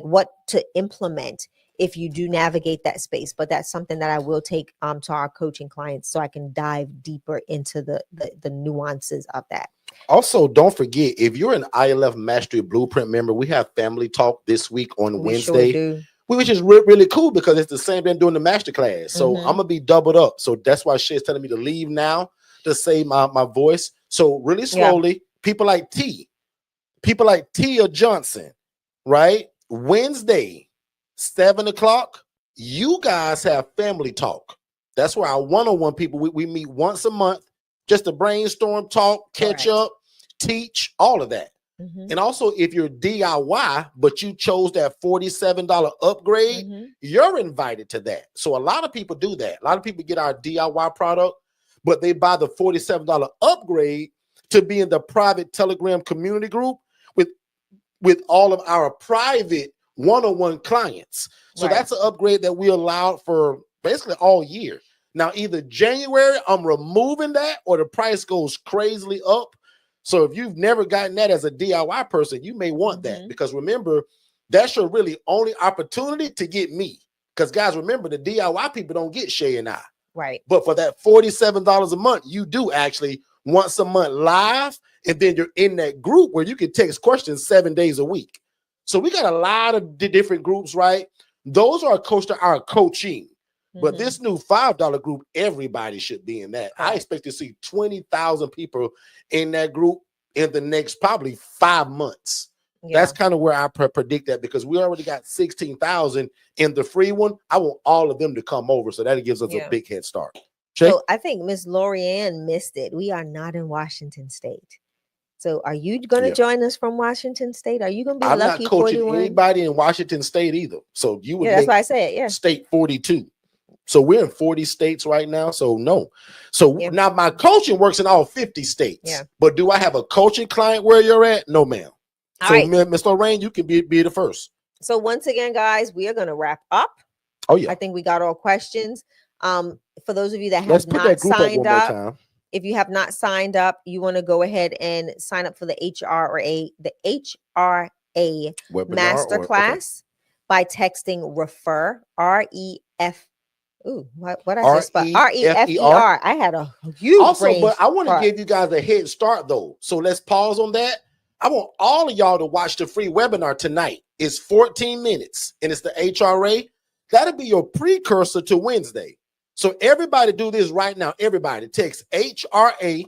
Speaker 2: what to implement if you do navigate that space. But that's something that I will take to our coaching clients, so I can dive deeper into the nuances of that.
Speaker 1: Also, don't forget, if you're an ILF Mastery Blueprint member, we have family talk this week on Wednesday,
Speaker 2: sure,
Speaker 1: which is really cool because it's the same thing doing the master class. So I'm gonna be doubled up. So that's why Shay's telling me to leave now to save my voice. So really slowly, people like Tia Johnson, right? Wednesday, 7 o'clock, you guys have family talk. That's where our one-on-one people, we meet once a month just to brainstorm, talk, catch up, teach, all of that. And also, if you're DIY, but you chose that $47 upgrade, you're invited to that. So a lot of people do that. A lot of people get our DIY product, but they buy the $47 upgrade to be in the private Telegram community group with all of our private one-on-one clients. So that's an upgrade that we allowed for basically all year. Now, either January, I'm removing that, or the price goes crazily up. So if you've never gotten that as a DIY person, you may want that, because remember, that's your really only opportunity to get me. Because guys, remember, the DIY people don't get Shay and I.
Speaker 2: Right.
Speaker 1: But for that $47 a month, you do actually once a month live, and then you're in that group where you can text questions 7 days a week. So we got a lot of different groups, right? Those are our coaching. But this new $5 group, everybody should be in that. I expect to see 20,000 people in that group in the next probably 5 months. That's kind of where I predict that, because we already got 16,000 in the free one. I want all of them to come over, so that gives us a big head start. Jay?
Speaker 2: So I think Miss Lorianne missed it. We are not in Washington State. So are you going to join us from Washington State? Are you going to be lucky? I'm not coaching 41?
Speaker 1: Anybody in Washington State either. So you would
Speaker 2: that's why I said
Speaker 1: state 42. So we're in 40 states right now. So no. So now my coaching works in all 50 states.
Speaker 2: Yeah.
Speaker 1: But do I have a coaching client where you're at? No, ma'am.
Speaker 2: All
Speaker 1: so
Speaker 2: right.
Speaker 1: Ms. Lorraine, you can be the first.
Speaker 2: So once again, guys, we are going to wrap up.
Speaker 1: Oh yeah.
Speaker 2: I think we got all questions. For those of you that have not signed up, if you have not signed up, you want to go ahead and sign up for the HRA masterclass by texting refer REF. Ooh, what I just spelled? REFER. I had a huge
Speaker 1: also, but I want to give you guys a head start though. So let's pause on that. I want all of y'all to watch the free webinar tonight. It's 14 minutes and it's the HRA. That'll be your precursor to Wednesday. So everybody do this right now. Everybody text HRA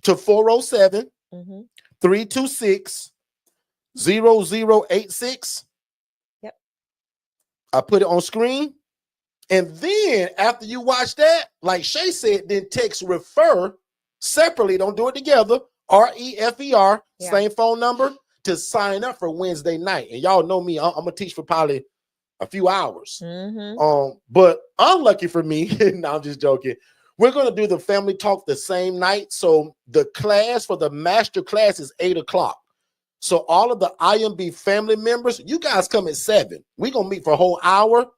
Speaker 1: to 407-326-0086.
Speaker 2: Yep.
Speaker 1: I put it on screen. And then after you watch that, like Shay said, then text refer separately. Don't do it together. REFER, same phone number, to sign up for Wednesday night. And y'all know me, I'm gonna teach for probably a few hours. But unlucky for me, no, I'm just joking. We're gonna do the family talk the same night. So the class for the master class is 8 o'clock. So all of the IMB family members, you guys come at 7. We're gonna meet for a whole hour.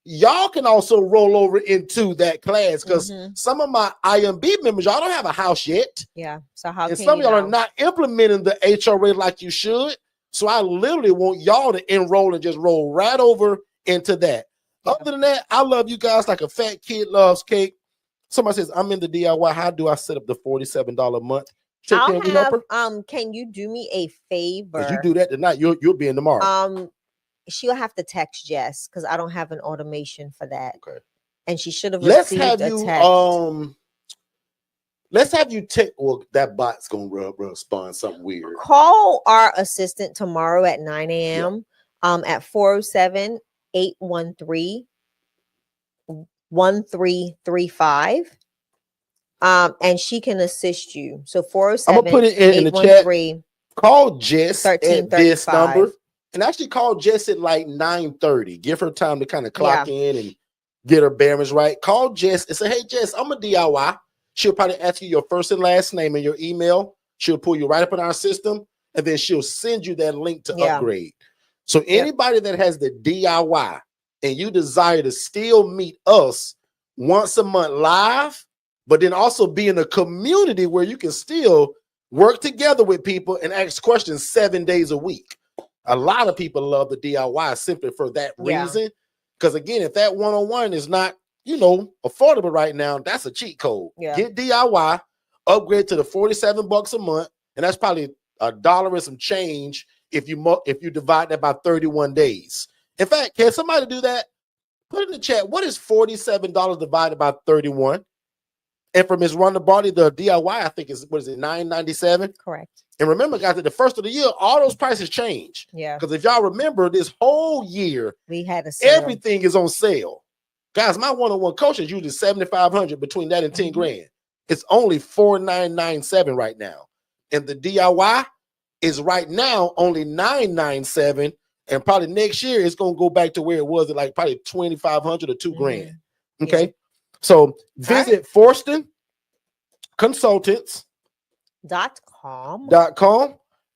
Speaker 1: Y'all can also roll over into that class, because some of my IMB members, y'all don't have a house yet.
Speaker 2: Yeah. So how
Speaker 1: and some of y'all are not implementing the HRA like you should. So I literally want y'all to enroll and just roll right over into that. Other than that, I love you guys like a fat kid loves cake. Somebody says, I'm in the DIY. How do I set up the $47 a month?
Speaker 2: Can you do me a favor?
Speaker 1: If you do that tonight, you'll be in tomorrow.
Speaker 2: She'll have to text Jess, because I don't have an automation for that.
Speaker 1: Okay.
Speaker 2: And she should have received a text.
Speaker 1: Let's have you text. Well, that bot's gonna respond something weird.
Speaker 2: Call our assistant tomorrow at 9 a.m. At 407-813-1335. And she can assist you. So 407.
Speaker 1: I'm gonna put it in the chat. Call Jess at this number. And actually call Jess at like 9:30. Give her time to kind of clock in and get her bearings right. Call Jess and say, hey, Jess, I'm a DIY. She'll probably ask you your first and last name and your email. She'll pull you right up in our system, and then she'll send you that link to upgrade. So anybody that has the DIY and you desire to still meet us once a month live, but then also be in a community where you can still work together with people and ask questions 7 days a week. A lot of people love the DIY simply for that reason. Because again, if that one-on-one is not, affordable right now, that's a cheat code. Get DIY. upgrade to the $47 a month, and that's probably $1 and some change if you divide that by 31 days. In fact, can somebody do that? Put in the chat, what is $47 divided by 31? And for Ms. Rhonda Barty, the DIY, I think is, what is it, $9.97?
Speaker 2: Correct.
Speaker 1: And remember, guys, at the first of the year, all those prices change.
Speaker 2: Yeah.
Speaker 1: Because if y'all remember, this whole year,
Speaker 2: we had a sale.
Speaker 1: Everything is on sale. Guys, my one-on-one coaching is usually $7,500, between that and 10 grand. It's only $4,997 right now. And the DIY is right now only $997. And probably next year it's going to go back to where it was at like probably $2,500 or $2 grand. Okay. Yeah. So visit Forston Consultants.com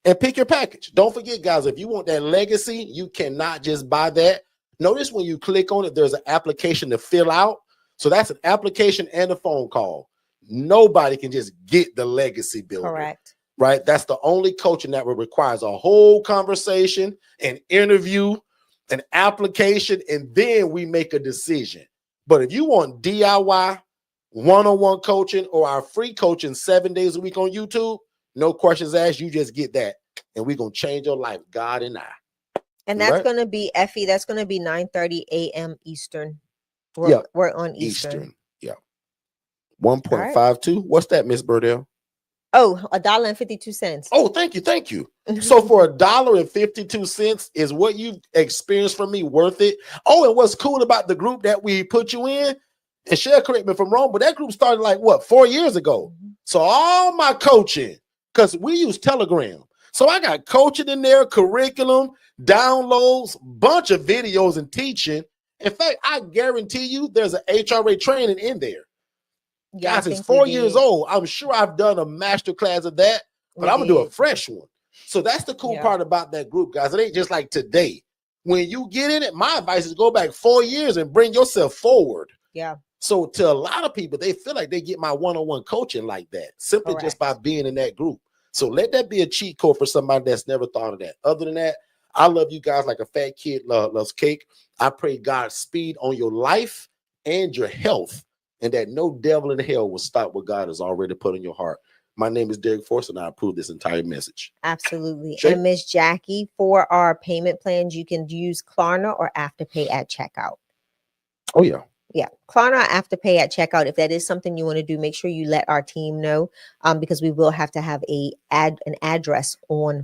Speaker 1: and pick your package. Don't forget, guys, if you want that legacy, you cannot just buy that. Notice when you click on it, there's an application to fill out. So that's an application and a phone call. Nobody can just get the legacy builder.
Speaker 2: Correct.
Speaker 1: Right? That's the only coaching that requires a whole conversation, an interview, an application, and then we make a decision. But if you want DIY, one-on-one coaching, or our free coaching 7 days a week on YouTube, no questions asked, you just get that. And we're going to change your life, God and I.
Speaker 2: And that's going to be, Effie, that's going to be 9:30 a.m. Eastern. We're on Eastern.
Speaker 1: Yeah. 1.52. Right. What's that, Miss Burdell?
Speaker 2: Oh, $1.52.
Speaker 1: Oh, thank you. Thank you. So for $1.52, is what you experienced from me worth it? Oh, and what's cool about the group that we put you in, and Cheryl, correct me if I'm wrong, but that group started like what, 4 years ago. So all my coaching, because we use Telegram. So I got coaching in there, curriculum, downloads, bunch of videos and teaching. In fact, I guarantee you there's an HRA training in there. Yeah, guys, it's 4 years old. I'm sure I've done a master class of that, but I'm gonna do a fresh one. So that's the cool part about that group, guys. It ain't just like today. When you get in it, my advice is go back 4 years and bring yourself forward.
Speaker 2: Yeah.
Speaker 1: So to a lot of people, they feel like they get my one-on-one coaching like that, simply just by being in that group. So let that be a cheat code for somebody that's never thought of that. Other than that, I love you guys like a fat kid loves cake. I pray God's speed on your life and your health, and that no devil in hell will stop what God has already put in your heart. My name is Derek Forston, and I approve this entire message.
Speaker 2: Absolutely. And Miss Jackie, for our payment plans, you can use Klarna or Afterpay at checkout.
Speaker 1: Oh, yeah.
Speaker 2: Yeah, Klarna Afterpay at checkout. If that is something you want to do, make sure you let our team know, because we will have to have an address on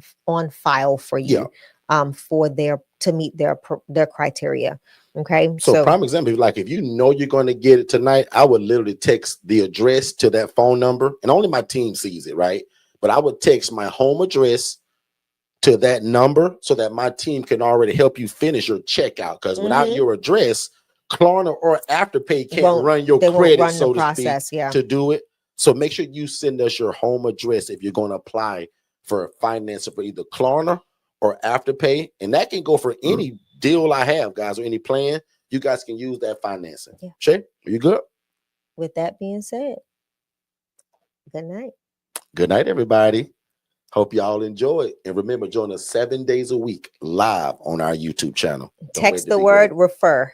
Speaker 2: file for you, for to meet their criteria. Okay.
Speaker 1: So prime example, like if you know you're going to get it tonight, I would literally text the address to that phone number, and only my team sees it, right? But I would text my home address to that number so that my team can already help you finish your checkout. Because without your address, Klarna or Afterpay can't run your credit, so to speak, to do it. So make sure you send us your home address if you're going to apply for financing for either Klarna or Afterpay. And that can go for any deal I have, guys, or any plan. You guys can use that financing. Yeah. Shay, are you good?
Speaker 2: With that being said, good night.
Speaker 1: Good night, everybody. Hope y'all enjoy it. And remember, join us 7 days a week live on our YouTube channel.
Speaker 2: Text the word refer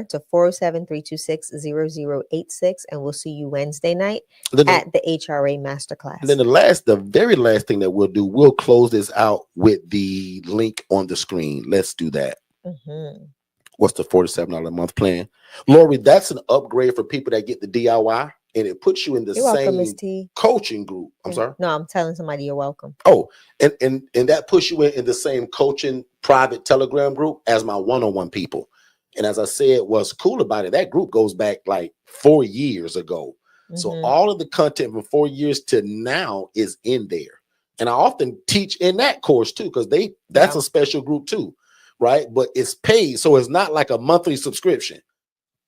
Speaker 2: to 407-326-0086, and we'll see you Wednesday night at the HRA Masterclass. And
Speaker 1: then the very last thing that we'll do, we'll close this out with the link on the screen. Let's do that. What's the $47 a month plan? Lori, that's an upgrade for people that get the DIY, and it puts you in the same coaching group. I'm sorry.
Speaker 2: No, I'm telling somebody you're welcome.
Speaker 1: Oh, and that puts you in the same coaching private Telegram group as my one-on-one people. And as I said, what's cool about it, that group goes back like 4 years ago. So all of the content from 4 years to now is in there. And I often teach in that course too, because that's a special group too, right? But it's paid. So it's not like a monthly subscription.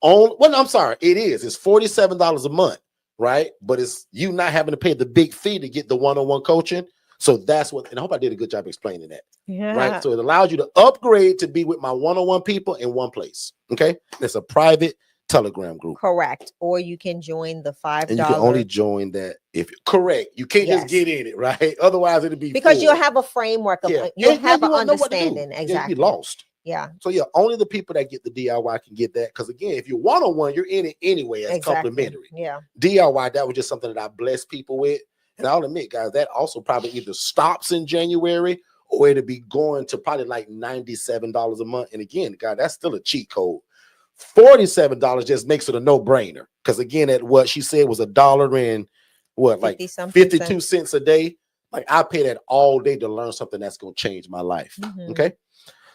Speaker 1: I'm sorry, it is. It's $47 a month, right? But it's you not having to pay the big fee to get the one-on-one coaching. So that's what, and I hope I did a good job explaining that. Yeah. Right. So it allows you to upgrade to be with my one-on-one people in one place. Okay. It's a private Telegram group.
Speaker 2: Correct. Or you can join the $5.
Speaker 1: And you can only join that if correct. You can't just get in it, right? Otherwise, it'll be
Speaker 2: because you'll have a framework of you'll have an understanding. Exactly.
Speaker 1: You'll be lost.
Speaker 2: Yeah.
Speaker 1: So yeah, only the people that get the DIY can get that. Because again, if you're one-on-one, you're in it anyway as complimentary.
Speaker 2: Yeah.
Speaker 1: DIY, that was just something that I bless people with. And I'll admit, guys, that also probably either stops in January or it'll be going to probably like $97 a month. And again, God, that's still a cheat code. $47 just makes it a no-brainer. Because again, at what she said was $1 and what, like 52 cents a day. Like I pay that all day to learn something that's going to change my life. Okay.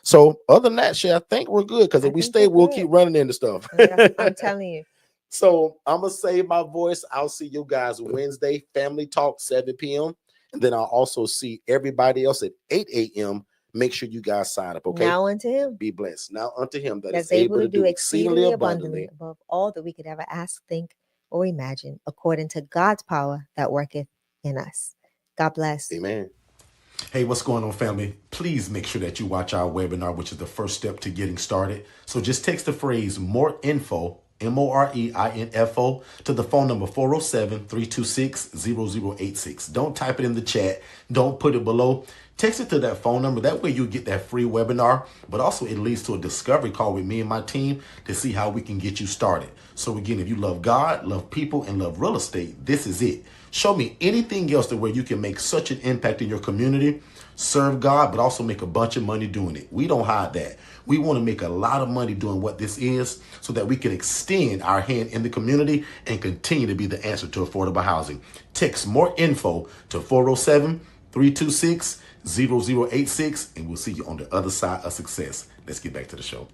Speaker 1: So other than that shit, I think we're good. Because if we stay, we'll keep running into stuff.
Speaker 2: Yeah, I'm telling you.
Speaker 1: So I'm going to save my voice. I'll see you guys Wednesday, Family Talk, 7 p.m. And then I'll also see everybody else at 8 a.m. Make sure you guys sign up, okay?
Speaker 2: Now unto him.
Speaker 1: Be blessed. Now unto him that is able to do exceedingly abundantly
Speaker 2: above all that we could ever ask, think, or imagine, according to God's power that worketh in us. God bless.
Speaker 1: Amen.
Speaker 3: Hey, what's going on, family? Please make sure that you watch our webinar, which is the first step to getting started. So just text the phrase more info, MOREINFO, to the phone number 407-326-0086. Don't type it in the chat. Don't put it below. Text it to that phone number. That way you'll get that free webinar, but also it leads to a discovery call with me and my team to see how we can get you started. So again, if you love God, love people, and love real estate, this is it. Show me anything else to where you can make such an impact in your community, serve God, but also make a bunch of money doing it. We don't hide that. We want to make a lot of money doing what this is so that we can extend our hand in the community and continue to be the answer to affordable housing. Text more info to 407-326-0086, and we'll see you on the other side of success. Let's get back to the show.